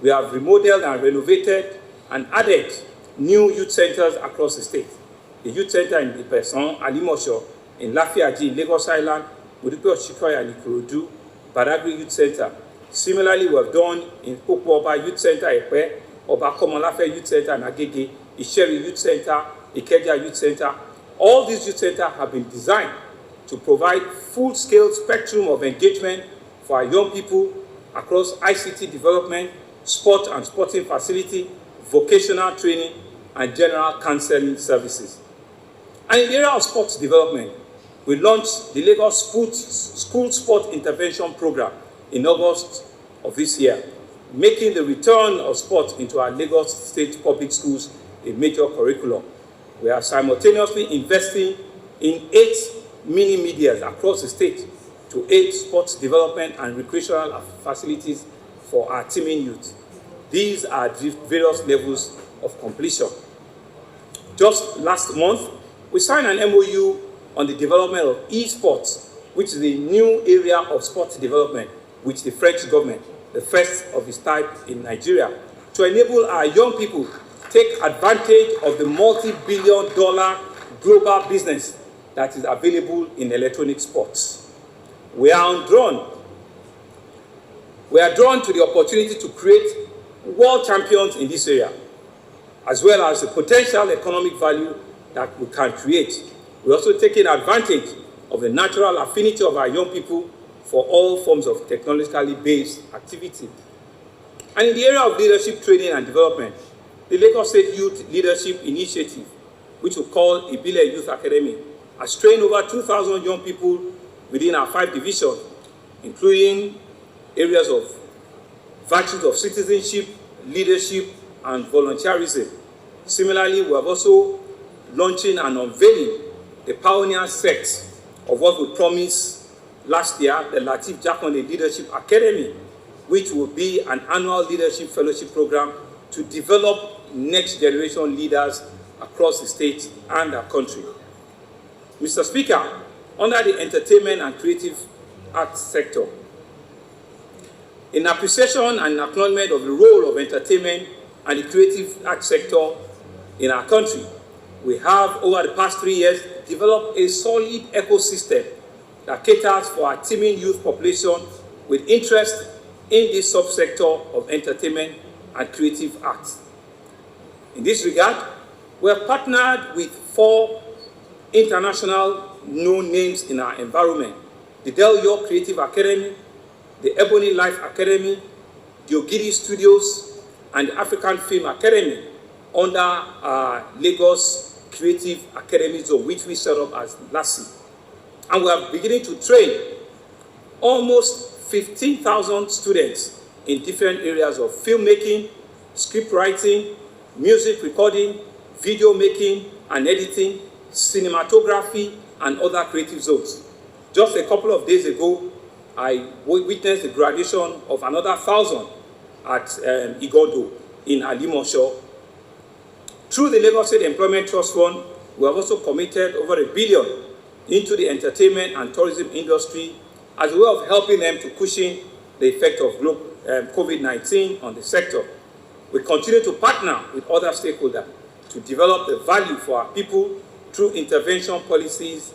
B: we have remodeled and renovated and added new youth centers across the state. The youth center in Ipesan, Alimosho, in Lafiaji, in Lagos Island, Modupe Oshikoya and Ikorodu, Badagry Youth Center. Similarly, we have done in Pokuoba Youth Center, Epe, Oba Komolafe Youth Center, and Agege, Isheri Youth Center, Ikeja Youth Center. All these youth centers have been designed to provide full-scale spectrum of engagement for our young people across ICT development, sport and sporting facility, vocational training, and general counseling services. And in the area of sports development, we launched the Lagos School Sport Intervention Program in August of this year, making the return of sport into our Lagos State public schools a major curriculum. We are simultaneously investing in 8 mini-medias across the state to aid sports development and recreational facilities for our teeming youth. These are various levels of completion. Just last month, we signed an MOU on the development of esports, which is a new area of sports development with the French government, the first of its type in Nigeria, to enable our young people take advantage of the multi-billion-dollar global business that is available in electronic sports. We are drawn to the opportunity to create world champions in this area, as well as the potential economic value that we can create. We're also taking advantage of the natural affinity of our young people for all forms of technologically based activity. And in the area of leadership training and development, the Lagos State Youth Leadership Initiative, which we call Ibile Youth Academy, has trained over 2,000 young people within our 5 divisions, including areas of virtues of citizenship, leadership, and volunteerism. Similarly, we have also launching and unveiling the pioneer set of what we promised last year, the Latif Jakonde Leadership Academy, which will be an annual leadership fellowship program to develop next generation leaders across the state and our country. Mr. Speaker, under the entertainment and creative arts sector, in appreciation and acknowledgement of the role of entertainment and the creative arts sector in our country, we have, over the past 3 years, developed a solid ecosystem that caters for our teeming youth population with interest in this subsector of entertainment and creative arts. In this regard, we have partnered with 4 international known names in our environment: the Del York Creative Academy, the Ebony Life Academy, the Ogidi Studios, and the African Film Academy under our Lagos Creative Academy Zone, which we set up as LASI. And we are beginning to train almost 15,000 students in different areas of filmmaking, script writing, music recording, video making and editing, cinematography, and other creative zones. Just a couple of days ago, I witnessed the graduation of another 1,000 at Igodo in Alimosho. Through the Lagos State Employment Trust Fund, we have also committed over $1 billion into the entertainment and tourism industry as a way of helping them to cushion the effect of COVID-19 on the sector. We continue to partner with other stakeholders to develop the value for our people through intervention policies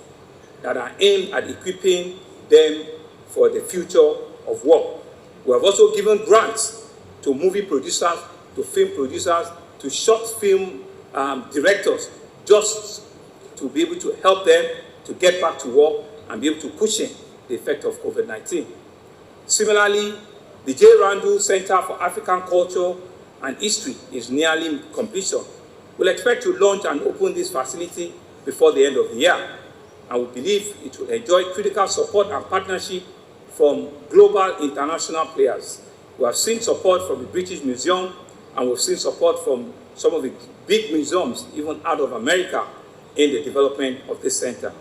B: that are aimed at equipping them for the future of work. We have also given grants to movie producers, to film producers, to short film directors, just to be able to help them to get back to work and be able to cushion the effect of COVID-19. Similarly, the J. Randall Center for African Culture and History is nearly completion. We'll expect to launch and open this facility before the end of the year, and we believe it will enjoy critical support and partnership from global international players. We have seen support from the British Museum, and we've seen support from some of the big museums, even out of America, in the development of this center.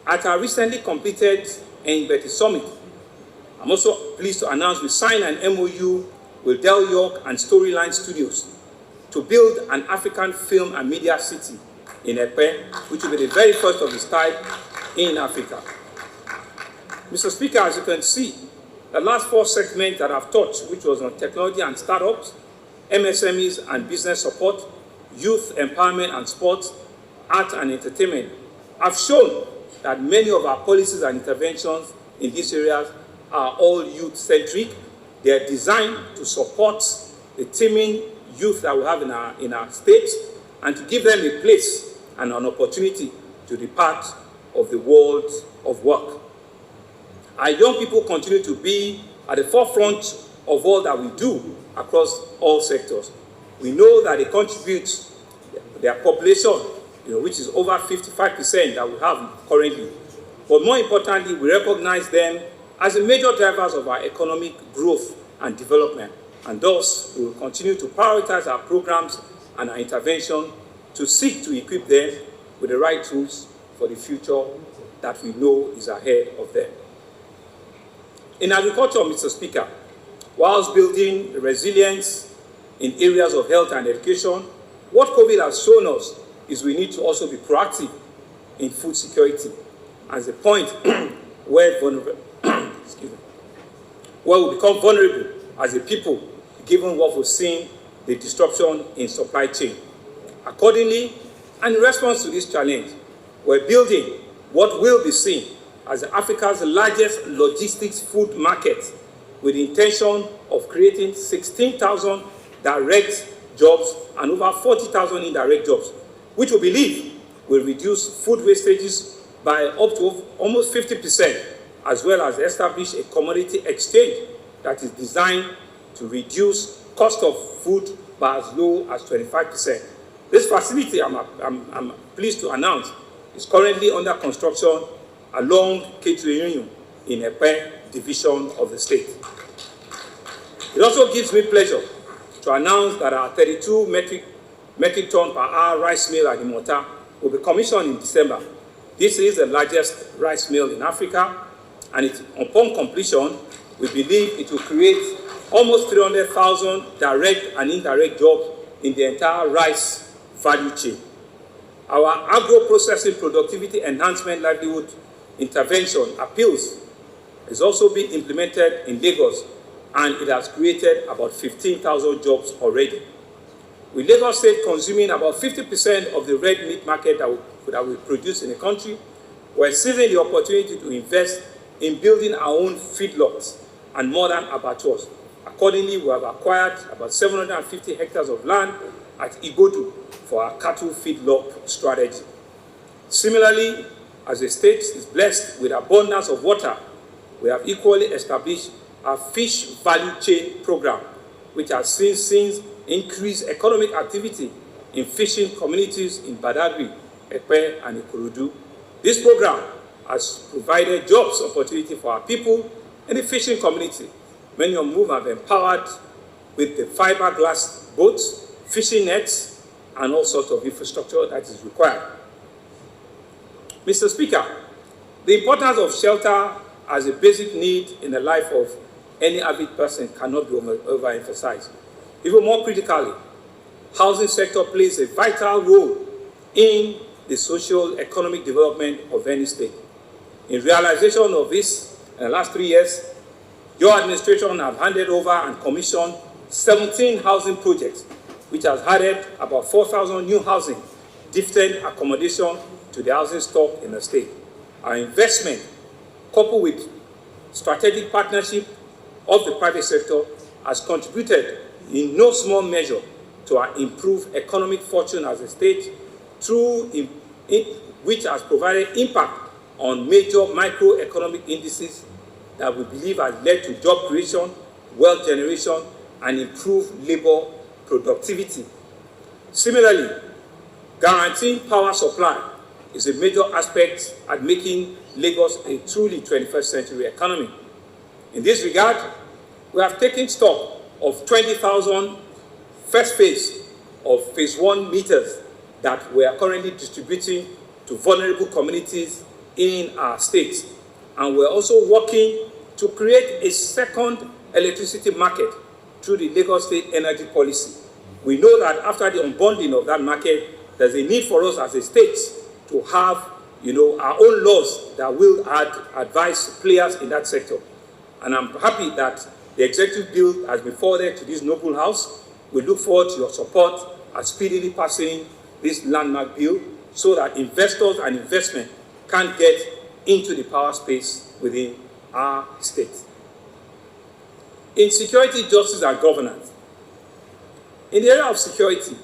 B: At our recently completed Betty Summit, I'm also pleased to announce we signed an MOU with Del York and Storyline Studios to build an African film and media city in Epe, which will be the very first of its type in Africa. Mr. Speaker, as you can see, the last 4 segments that I've touched, which was on technology and startups, MSMEs and business support, youth empowerment and sports, art and entertainment, have shown that many of our policies and interventions in these areas are all youth-centric. They are designed to support the teeming youth that we have in our states and to give them a place and an opportunity to be part of the world of work. Our young people continue to be at the forefront of all that we do across all sectors. We know that they contribute their population, which is over 55% that we have currently. But more importantly, we recognize them as the major drivers of our economic growth and development. And thus, we will continue to prioritize our programs and our intervention to seek to equip them with the right tools for the future that we know is ahead of them. In agriculture, Mr. Speaker, whilst building resilience in areas of health and education, what COVID has shown us is we need to also be proactive in food security as a point where we become vulnerable as a people, given what we've seen, the disruption in supply chain. Accordingly, and in response to this challenge, we're building what will be seen as Africa's largest logistics food market, with the intention of creating 16,000 direct jobs and over 40,000 indirect jobs, which we believe will reduce food wastages by up to almost 50%, as well as establish a commodity exchange that is designed to reduce cost of food by as low as 25%. This facility, I'm pleased to announce, is currently under construction along Ketu in Epe division of the state. It also gives me pleasure to announce that our 32 metric ton per hour rice mill at Imota will be commissioned in December. This is the largest rice mill in Africa, and upon completion, we believe it will create almost 300,000 direct and indirect jobs in the entire rice value chain. Our agro-processing productivity enhancement livelihood intervention appeals is also being implemented in Lagos, and it has created about 15,000 jobs already. With Lagos State consuming about 50% of the red meat market that we produce in the country, we're seizing the opportunity to invest in building our own feedlots and modern abattoirs. Accordingly, we have acquired about 750 hectares of land at Igodu for our cattle feedlot strategy. Similarly, as the state is blessed with abundance of water, we have equally established a fish value chain program, which has since increased economic activity in fishing communities in Badagry, Epe, and Ikorodu. This program has provided jobs opportunity for our people in the fishing community. Many of whom have empowered with the fiberglass boats, fishing nets, and all sorts of infrastructure that is required. Mr. Speaker, the importance of shelter as a basic need in the life of any average person cannot be overemphasized. Even more critically, housing sector plays a vital role in the social economic development of any state. In realization of this, in the last 3 years, your administration have handed over and commissioned 17 housing projects, which has added about 4,000 new housing, different accommodation to the housing stock in the state. Our investment, coupled with strategic partnership of the private sector, has contributed in no small measure to our improved economic fortune as a state, which has provided impact on major microeconomic indices that we believe has led to job creation, wealth generation, and improved labor productivity. Similarly, guaranteeing power supply is a major aspect at making Lagos a truly 21st century economy. In this regard, we have taken stock of 20,000 first phase of phase 1 meters that we are currently distributing to vulnerable communities in our state. And we're also working to create a second electricity market through the Lagos State Energy Policy. We know that after the unbundling of that market, there's a need for us as a state to have, our own laws that will advise players in that sector. And I'm happy that the executive bill has been forwarded to this noble house. We look forward to your support at speedily passing this landmark bill so that investors and investment can get into the power space within our state. In security, justice, and governance. In the area of security,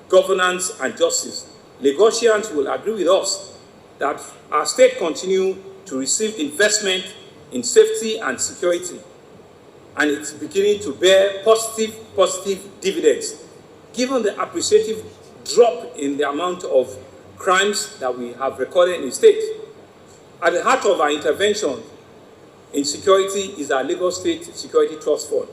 B: governance, and justice, Lagosians will agree with us that our state continue to receive investment in safety and security, and it's beginning to bear positive dividends, given the appreciative drop in the amount of crimes that we have recorded in the state. At the heart of our intervention in security is our Lagos State Security Trust Fund,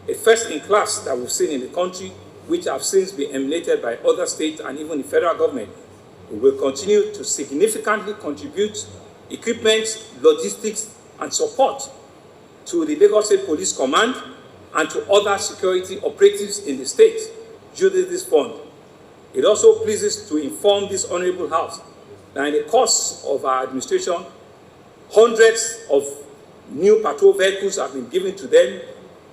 B: a first in class that we've seen in the country, which have since been emulated by other states and even the federal government. We will continue to significantly contribute equipment, logistics, and support to the Lagos State Police Command and to other security operatives in the state using this fund. It also pleases to inform this honorable house that in the course of our administration, hundreds of new patrol vehicles have been given to them,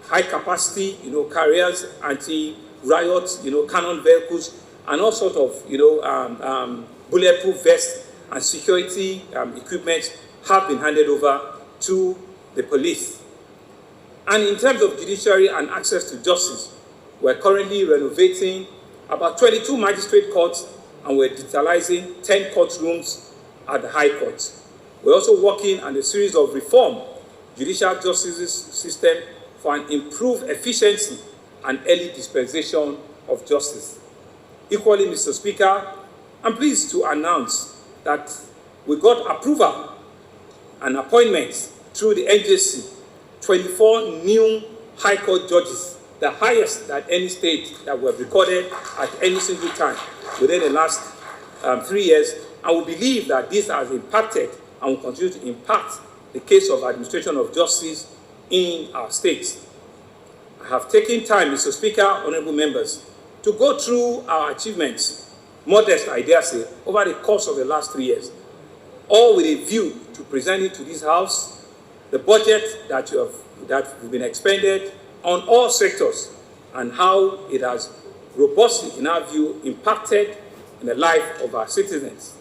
B: high capacity, carriers, anti-riot, cannon vehicles, and all sorts of, bulletproof vests and security equipment have been handed over to the police. And in terms of judiciary and access to justice, we're currently renovating about 22 magistrate courts, and we're digitalizing 10 courtrooms at the High Court. We're also working on a series of reform judicial justice system for an improved efficiency and early dispensation of justice. Equally, Mr. Speaker, I'm pleased to announce that we got approval and appointments through the NJC, 24 new High Court judges, the highest that any state that we have recorded at any single time within the last 3 years. And we believe that this has impacted and will continue to impact the case of administration of justice in our states. I have taken time, Mr. Speaker, honorable members, to go through our achievements, modest, I dare say, over the course of the last 3 years, all with a view to presenting to this House the budget that we've been expended on all sectors and how it has robustly, in our view, impacted in the life of our citizens.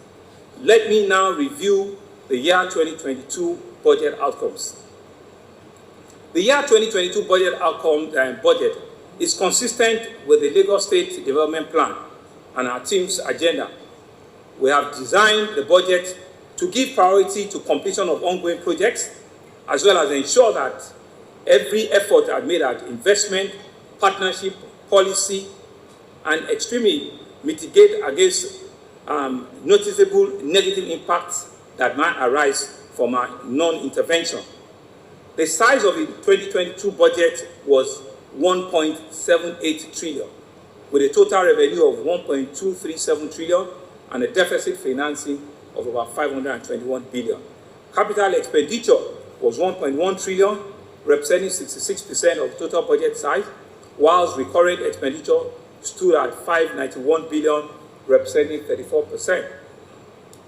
B: Let me now review the year 2022 budget outcomes. The year 2022 budget is consistent with the Lagos State Development Plan and our team's agenda. We have designed the budget to give priority to completion of ongoing projects, as well as ensure that every effort are made at investment, partnership, policy, and extremely mitigate against noticeable negative impacts that might arise from our non-intervention. The size of the 2022 budget was 1.78 trillion, with a total revenue of 1.237 trillion and a deficit financing of about 521 billion. Capital expenditure was 1.1 trillion, representing 66% of total budget size, whilst recurrent expenditure stood at 591 billion, representing 34%.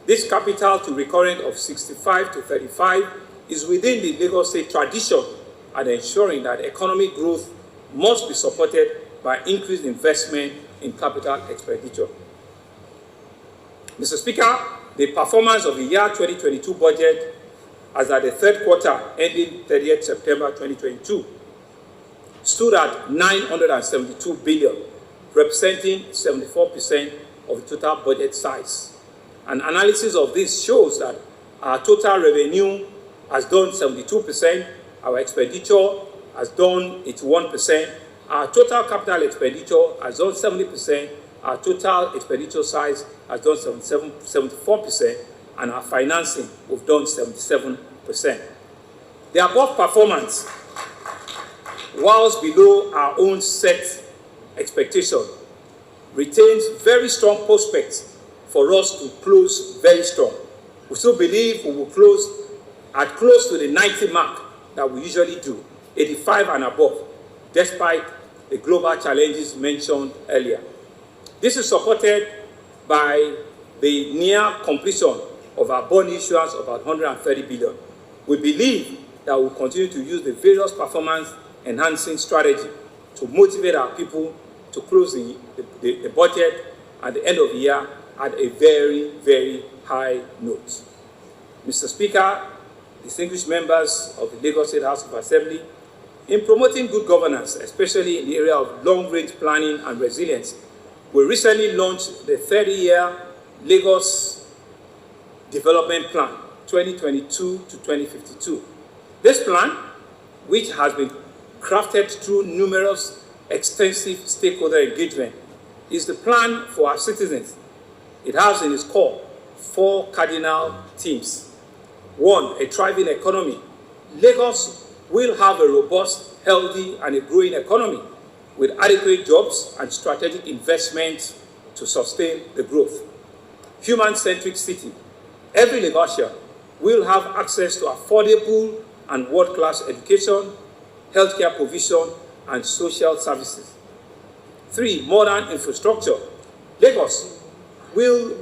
B: This capital to recurrent of 65 to 35 is within the Lagos State tradition and ensuring that economic growth must be supported by increased investment in capital expenditure. Mr. Speaker, the performance of the year 2022 budget as at the third quarter ending 30th September 2022 stood at 972 billion, representing 74% of the total budget size. An analysis of this shows that our total revenue has done 72%, our expenditure has done 81%, our total capital expenditure has done 70%, our total expenditure size has done 74%, and our financing we've done 77%. The above performance, whilst below our own set expectation, retains very strong prospects for us to close very strong. We still believe we will close at close to the 90 mark that we usually do, 85 and above, despite the global challenges mentioned earlier. This is supported by the near completion of our bond issuance of about 130 billion. We believe that we'll continue to use the various performance-enhancing strategy to motivate our people to close the budget at the end of the year at a very, very high note. Mr. Speaker, distinguished members of the Lagos State House of Assembly, in promoting good governance, especially in the area of long-range planning and resilience, we recently launched the 30-year Lagos Development Plan, 2022 to 2052. This plan, which has been crafted through numerous extensive stakeholder engagement, is the plan for our citizens. It has in its core 4 cardinal themes. 1, a thriving economy. Lagos will have a robust, healthy, and a growing economy with adequate jobs and strategic investments to sustain the growth. Human-centric city. Every Lagosian will have access to affordable and world-class education, healthcare provision, and social services. 3, modern infrastructure. Lagos will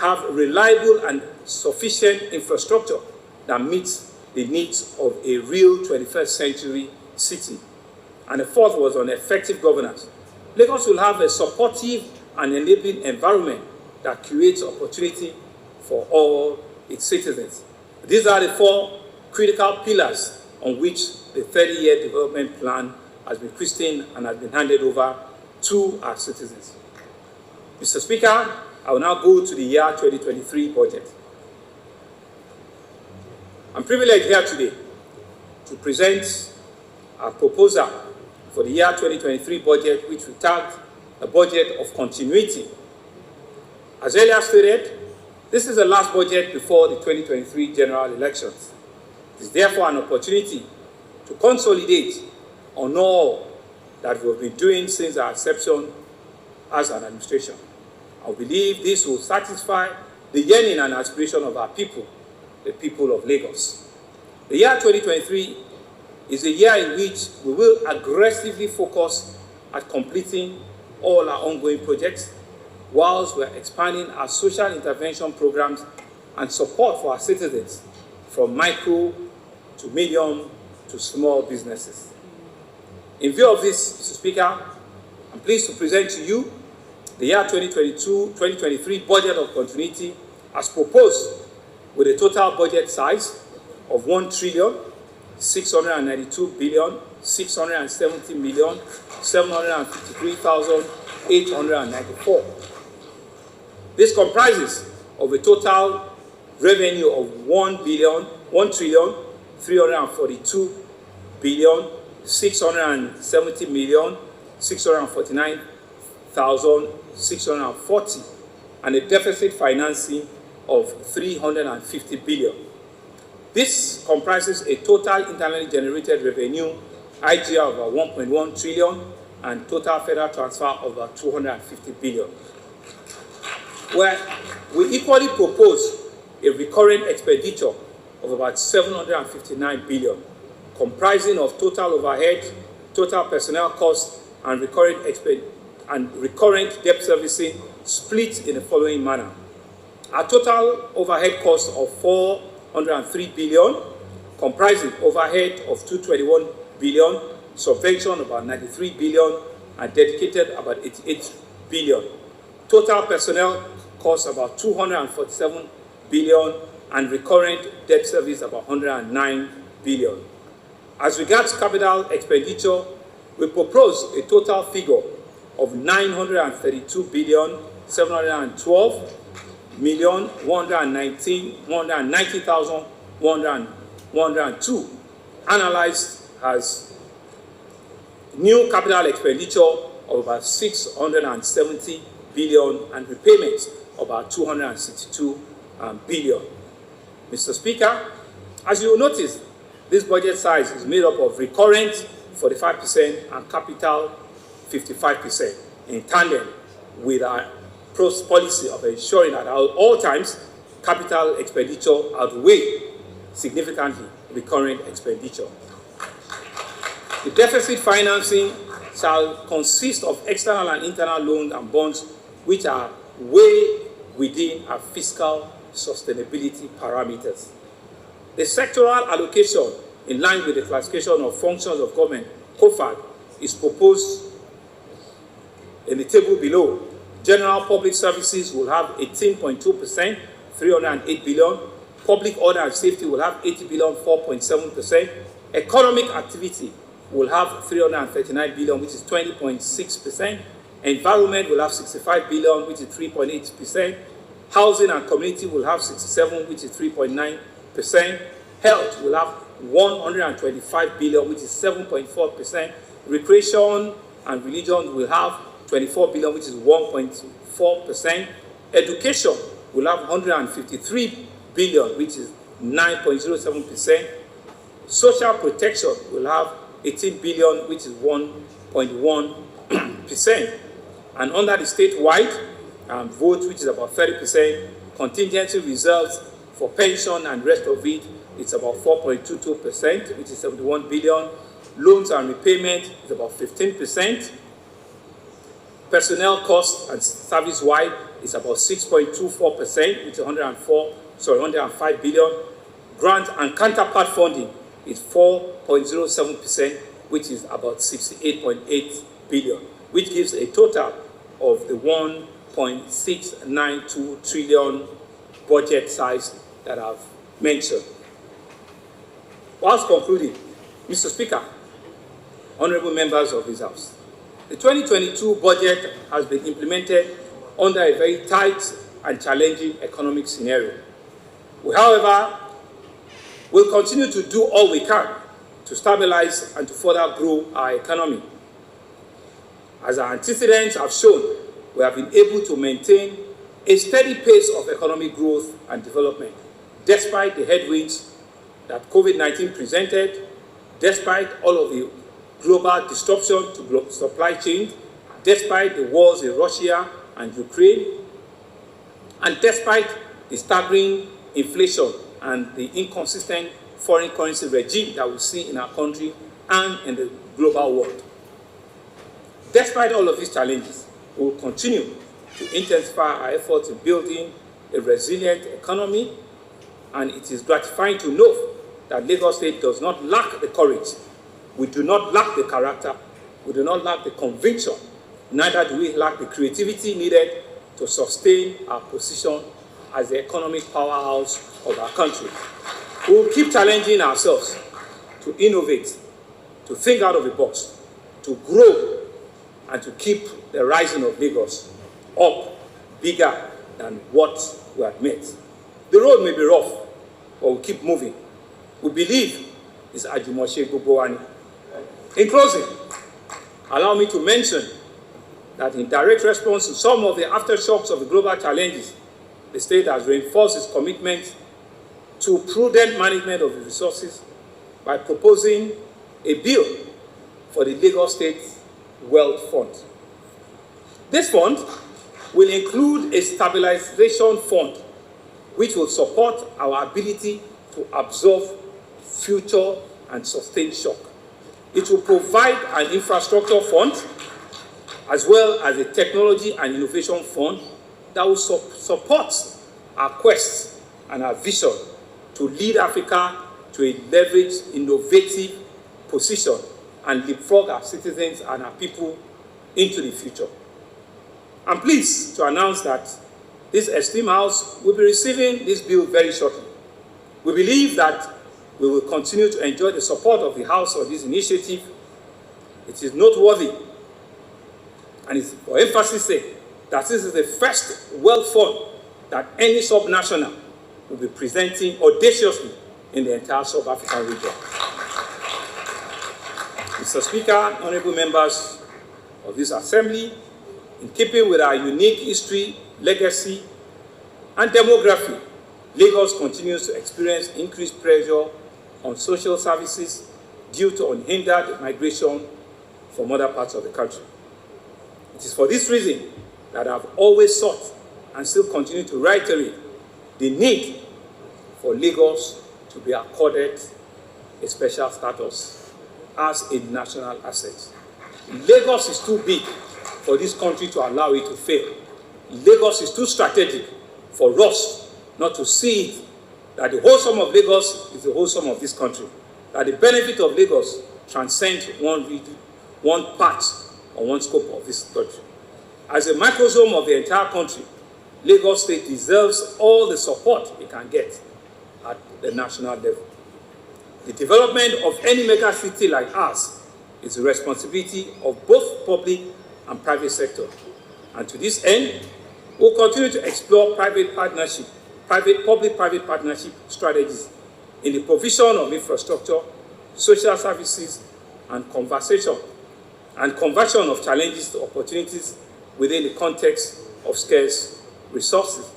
B: have reliable and sufficient infrastructure that meets the needs of a real 21st century city. And the 4th was on effective governance. Lagos will have a supportive and enabling environment that creates opportunity for all its citizens. These are the 4 critical pillars on which the 30-year development plan has been christened and has been handed over to our citizens. Mr. Speaker, I will now go to the year 2023 budget. I'm privileged here today to present our proposal for the year 2023 budget, which we tagged a budget of continuity. As earlier stated, this is the last budget before the 2023 general elections. It is therefore an opportunity to consolidate on all that we have been doing since our inception as an administration. I believe this will satisfy the yearning and aspiration of our people, the people of Lagos. The year 2023 is a year in which we will aggressively focus at completing all our ongoing projects, whilst we're expanding our social intervention programs and support for our citizens, from micro to medium to small businesses. In view of this, Mr. Speaker, I'm pleased to present to you the year 2022-2023 budget of continuity as proposed, with a total budget size of 1,690,753,894. This comprises of a total revenue of 1,340,670,649,640 and a deficit financing of 350 billion. This comprises a total internally generated revenue, IGR of about 1.1 trillion, and total federal transfer of about 250 billion. Where we equally propose a recurrent expenditure of about 759 billion, comprising of total overhead, total personnel costs, and recurrent debt servicing split in the following manner. Our total overhead cost of 403 billion, comprising overhead of 221 billion, subvention about 93 billion, and dedicated about 88 billion. Total personnel costs about 247 billion, and recurrent debt service about 109 billion. As regards capital expenditure, we propose a total figure of 932 billion 712 million 190,102, analyzed as new capital expenditure of about 670 billion and repayments of about 262 billion. Mr. Speaker, as you will notice, this budget size is made up of recurrent 45% and capital 55%, in tandem with our policy of ensuring that at all times capital expenditure outweigh significantly recurrent expenditure. The deficit financing shall consist of external and internal loans and bonds which are way within our fiscal sustainability parameters. The sectoral allocation in line with the classification of functions of government, COFAG, is proposed in the table below. General public services will have 18.2%, 308 billion. Public order and safety will have 80 billion, 4.7%. Economic activity will have 339 billion, which is 20.6%. Environment will have 65 billion, which is 3.8%. Housing and community will have 67, which is 3.9%. Health will have 125 billion, which is 7.4%. Recreation and religion will have 24 billion, which is 1.4%. Education will have 153 billion, which is 9.07%. Social protection will have 18 billion, which is 1.1%. And under the statewide vote, which is about 30%, contingency reserves for pension and rest of it, it's about 4.22%, which is 71 billion. Loans and repayment is about 15%. Personnel costs and service-wide is about 6.24%, which is 105 billion. Grant and counterpart funding is 4.07%, which is about 68.8 billion, which gives a total of the 1.692 trillion budget size that I've mentioned. Whilst concluding, Mr. Speaker, honorable members of this House, the 2022 budget has been implemented under a very tight and challenging economic scenario. We, however, will continue to do all we can to stabilize and to further grow our economy. As our antecedents have shown, we have been able to maintain a steady pace of economic growth and development, despite the headwinds that COVID-19 presented, despite all of the global disruption to global supply chain, despite the wars in Russia and Ukraine, and despite the staggering inflation and the inconsistent foreign currency regime that we see in our country and in the global world. Despite all of these challenges, we will continue to intensify our efforts in building a resilient economy, and it is gratifying to know that Lagos State does not lack the courage. We do not lack the character. We do not lack the conviction. Neither do we lack the creativity needed to sustain our position as the economic powerhouse of our country. We will keep challenging ourselves to innovate, to think out of the box, to grow, and to keep the rising of Lagos up bigger than what we have met. The road may be rough, but we'll keep moving. We believe it's Ajumose Gbogbo. In closing, allow me to mention that in direct response to some of the aftershocks of the global challenges, the state has reinforced its commitment to prudent management of the resources by proposing a bill for the Lagos State Wealth Fund. This fund will include a stabilization fund which will support our ability to absorb future and sustained shock. It will provide an infrastructure fund as well as a technology and innovation fund that will support our quest and our vision to lead Africa to a leveraged, innovative position and leapfrog our citizens and our people into the future. I'm pleased to announce that this esteemed House will be receiving this bill very shortly. We believe that we will continue to enjoy the support of the House on this initiative. It is noteworthy, and it's for emphasis sake, that this is the first wealth fund that any subnational will be presenting audaciously in the entire Sub-African region. Mr. Speaker, honorable members of this Assembly, in keeping with our unique history, legacy, and demography, Lagos continues to experience increased pressure on social services due to unhindered migration from other parts of the country. It is for this reason that I've always sought and still continue to reiterate the need for Lagos to be accorded a special status as a national asset. Lagos is too big for this country to allow it to fail. Lagos is too strategic for us not to see it, that the whole sum of Lagos is the whole sum of this country, that the benefit of Lagos transcends one region, one part, or one scope of this country. As a microsome of the entire country, Lagos State deserves all the support it can get at the national level. The development of any mega city like ours is the responsibility of both public and private sector. And to this end, we'll continue to explore public-private partnership strategies in the provision of infrastructure, social services, and conversion of challenges to opportunities within the context of scarce resources.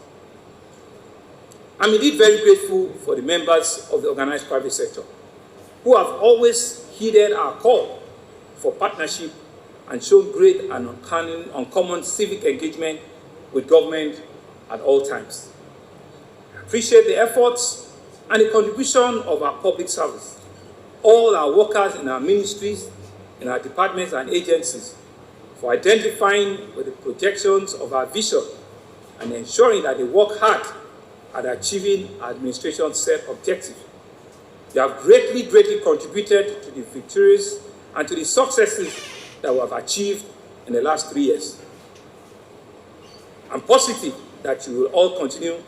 B: I'm indeed very grateful for the members of the organized private sector who have always heeded our call for partnership and shown great and uncommon civic engagement with government at all times. I appreciate the efforts and the contribution of our public service, all our workers in our ministries, in our departments and agencies, for identifying with the projections of our vision and ensuring that they work hard at achieving our administration's set objectives. They have greatly contributed to the victories and to the successes that we have achieved in the last 3 years. I'm positive that you will all continue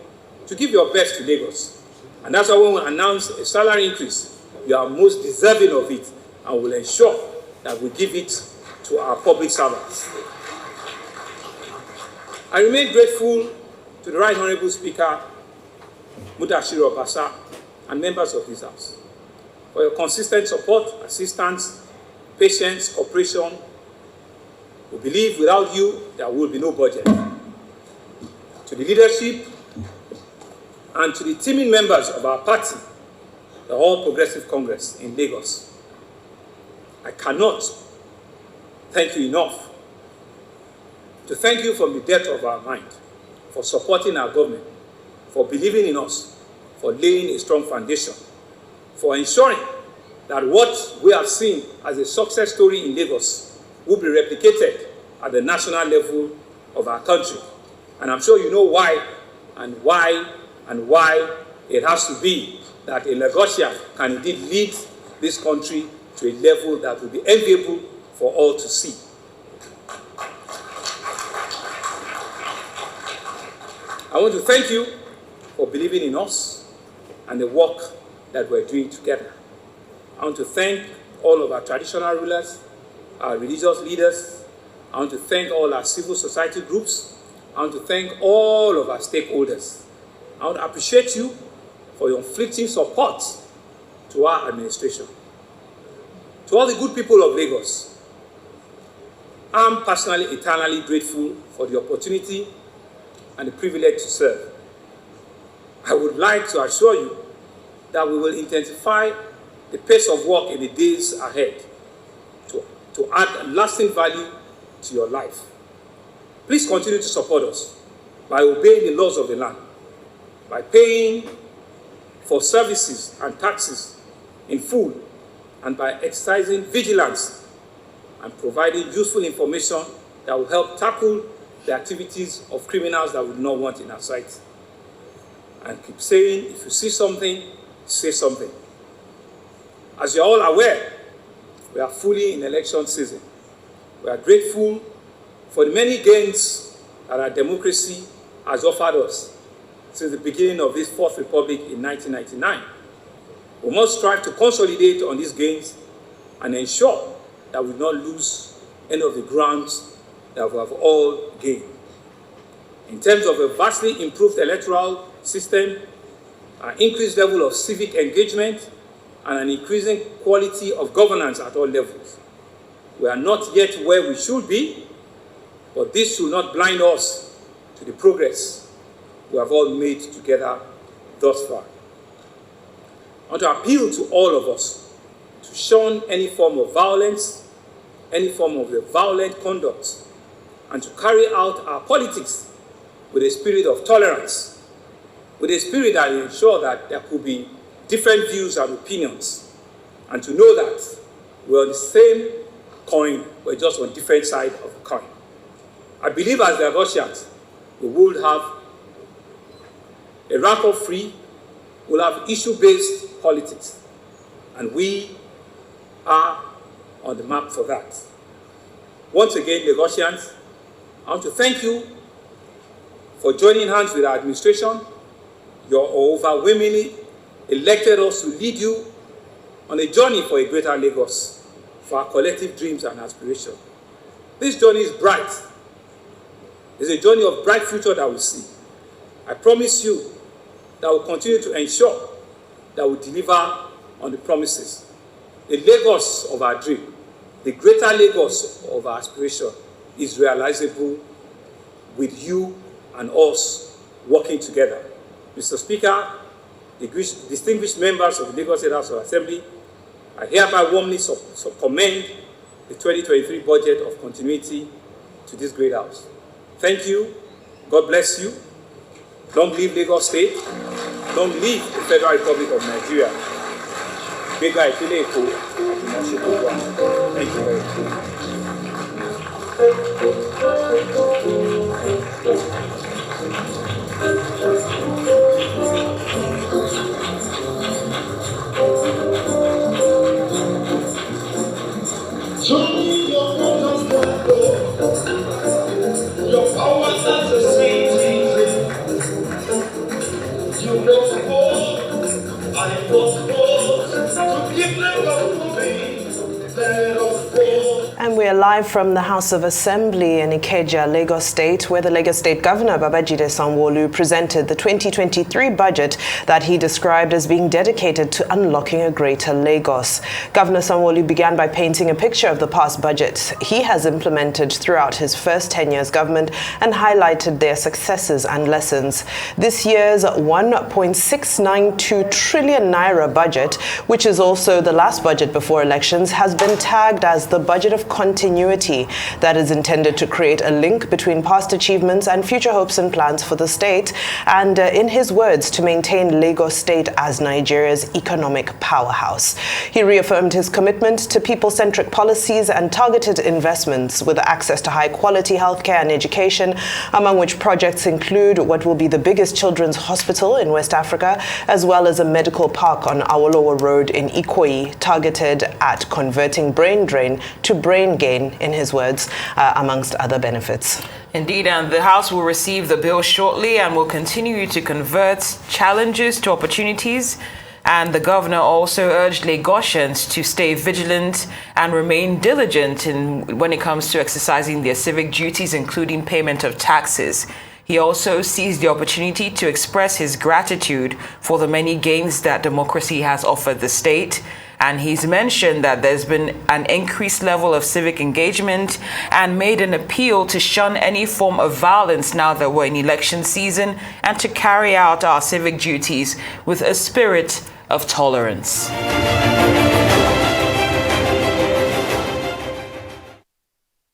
B: to give your best to Lagos. And that's why when we announce a salary increase, you are most deserving of it, and will ensure that we give it to our public servants. I remain grateful to the Right Honorable Speaker, Mudashiru Obasa, and members of this House for your consistent support, assistance, patience, cooperation. We believe without you, there will be no budget. To the leadership and to the teaming members of our party, the All Progressive Congress in Lagos, I cannot thank you enough. To thank you from the depth of our mind for supporting our government, for believing in us, for laying a strong foundation, for ensuring that what we have seen as a success story in Lagos will be replicated at the national level of our country. And I'm sure you know why it has to be that a Lagosian can indeed lead this country to a level that will be enviable for all to see. I want to thank you for believing in us and the work that we're doing together. I want to thank all of our traditional rulers, our religious leaders. I want to thank all our civil society groups. I want to thank all of our stakeholders. I want to appreciate you for your unflinching support to our administration. To all the good people of Lagos, I'm personally eternally grateful for the opportunity and the privilege to serve. I would like to assure you that we will intensify the pace of work in the days ahead to add lasting value to your life. Please continue to support us by obeying the laws of the land, by paying for services and taxes in full, and by exercising vigilance and providing useful information that will help tackle the activities of criminals that we do not want in our sight. And keep saying, if you see something, say something. As you're all aware, we are fully in election season. We are grateful for the many gains that our democracy has offered us since the beginning of this Fourth Republic in 1999. We must strive to consolidate on these gains and ensure that we do not lose any of the grounds that we have all gained. In terms of a vastly improved electoral system, an increased level of civic engagement, and an increasing quality of governance at all levels, we are not yet where we should be, but this should not blind us to the progress we have all made together thus far. I want to appeal to all of us to shun any form of violence, any form of the violent conduct, and to carry out our politics with a spirit of tolerance, with a spirit that will ensure that there could be different views and opinions, and to know that we're on the same coin, we're just on different sides of the coin. I believe as the Russians, we will have a rancor-free, we'll have issue-based politics, and we are on the map for that. Once again, the Russians, I want to thank you for joining hands with our administration. You overwhelmingly elected us to lead you on a journey for a greater Lagos, for our collective dreams and aspirations. This journey is bright. It's a journey of bright future that we see. I promise you that we'll continue to ensure that we deliver on the promises. The Lagos of our dream, the greater Lagos of our aspiration, is realizable with you and us working together. Mr. Speaker, distinguished members of the Lagos State House of Assembly, I hereby warmly commend the 2023 budget of continuity to this great house. Thank you. God bless you. Long live Lagos State. Long live the Federal Republic of Nigeria. Thank you very
C: Your power does the same thing. You know and it was to keep Lagos moving.
D: And we are live from the House of Assembly in Ikeja, Lagos State, where the Lagos State Governor Babajide Sanwo-Olu presented the 2023 budget that he described as being dedicated to unlocking a greater Lagos. Governor Sanwo-Olu began by painting a picture of the past budget he has implemented throughout his first 10 years government and highlighted their successes and lessons. This year's 1.692 trillion naira budget, which is also the last budget before elections, has been tagged as the budget of continuity that is intended to create a link between past achievements and future hopes and plans for the state, and in his words, to maintain Lagos State as Nigeria's economic powerhouse. He reaffirmed his commitment to people-centric policies and targeted investments with access to high-quality healthcare and education, among which projects include what will be the biggest children's hospital in West Africa, as well as a medical park on Awolowo Road in Ikoyi, targeted at converting brain drain to brain gain, in his words, amongst other benefits.
A: Indeed, and the House will receive the bill shortly and will continue to convert challenges to opportunities. And the governor also urged Lagosians to stay vigilant and remain diligent when it comes to exercising their civic duties, including payment of taxes. He also seized the opportunity to express his gratitude for the many gains that democracy has offered the state. And he's mentioned that there's been an increased level of civic engagement and made an appeal to shun any form of violence now that we're in election season and to carry out our civic duties with a spirit of tolerance.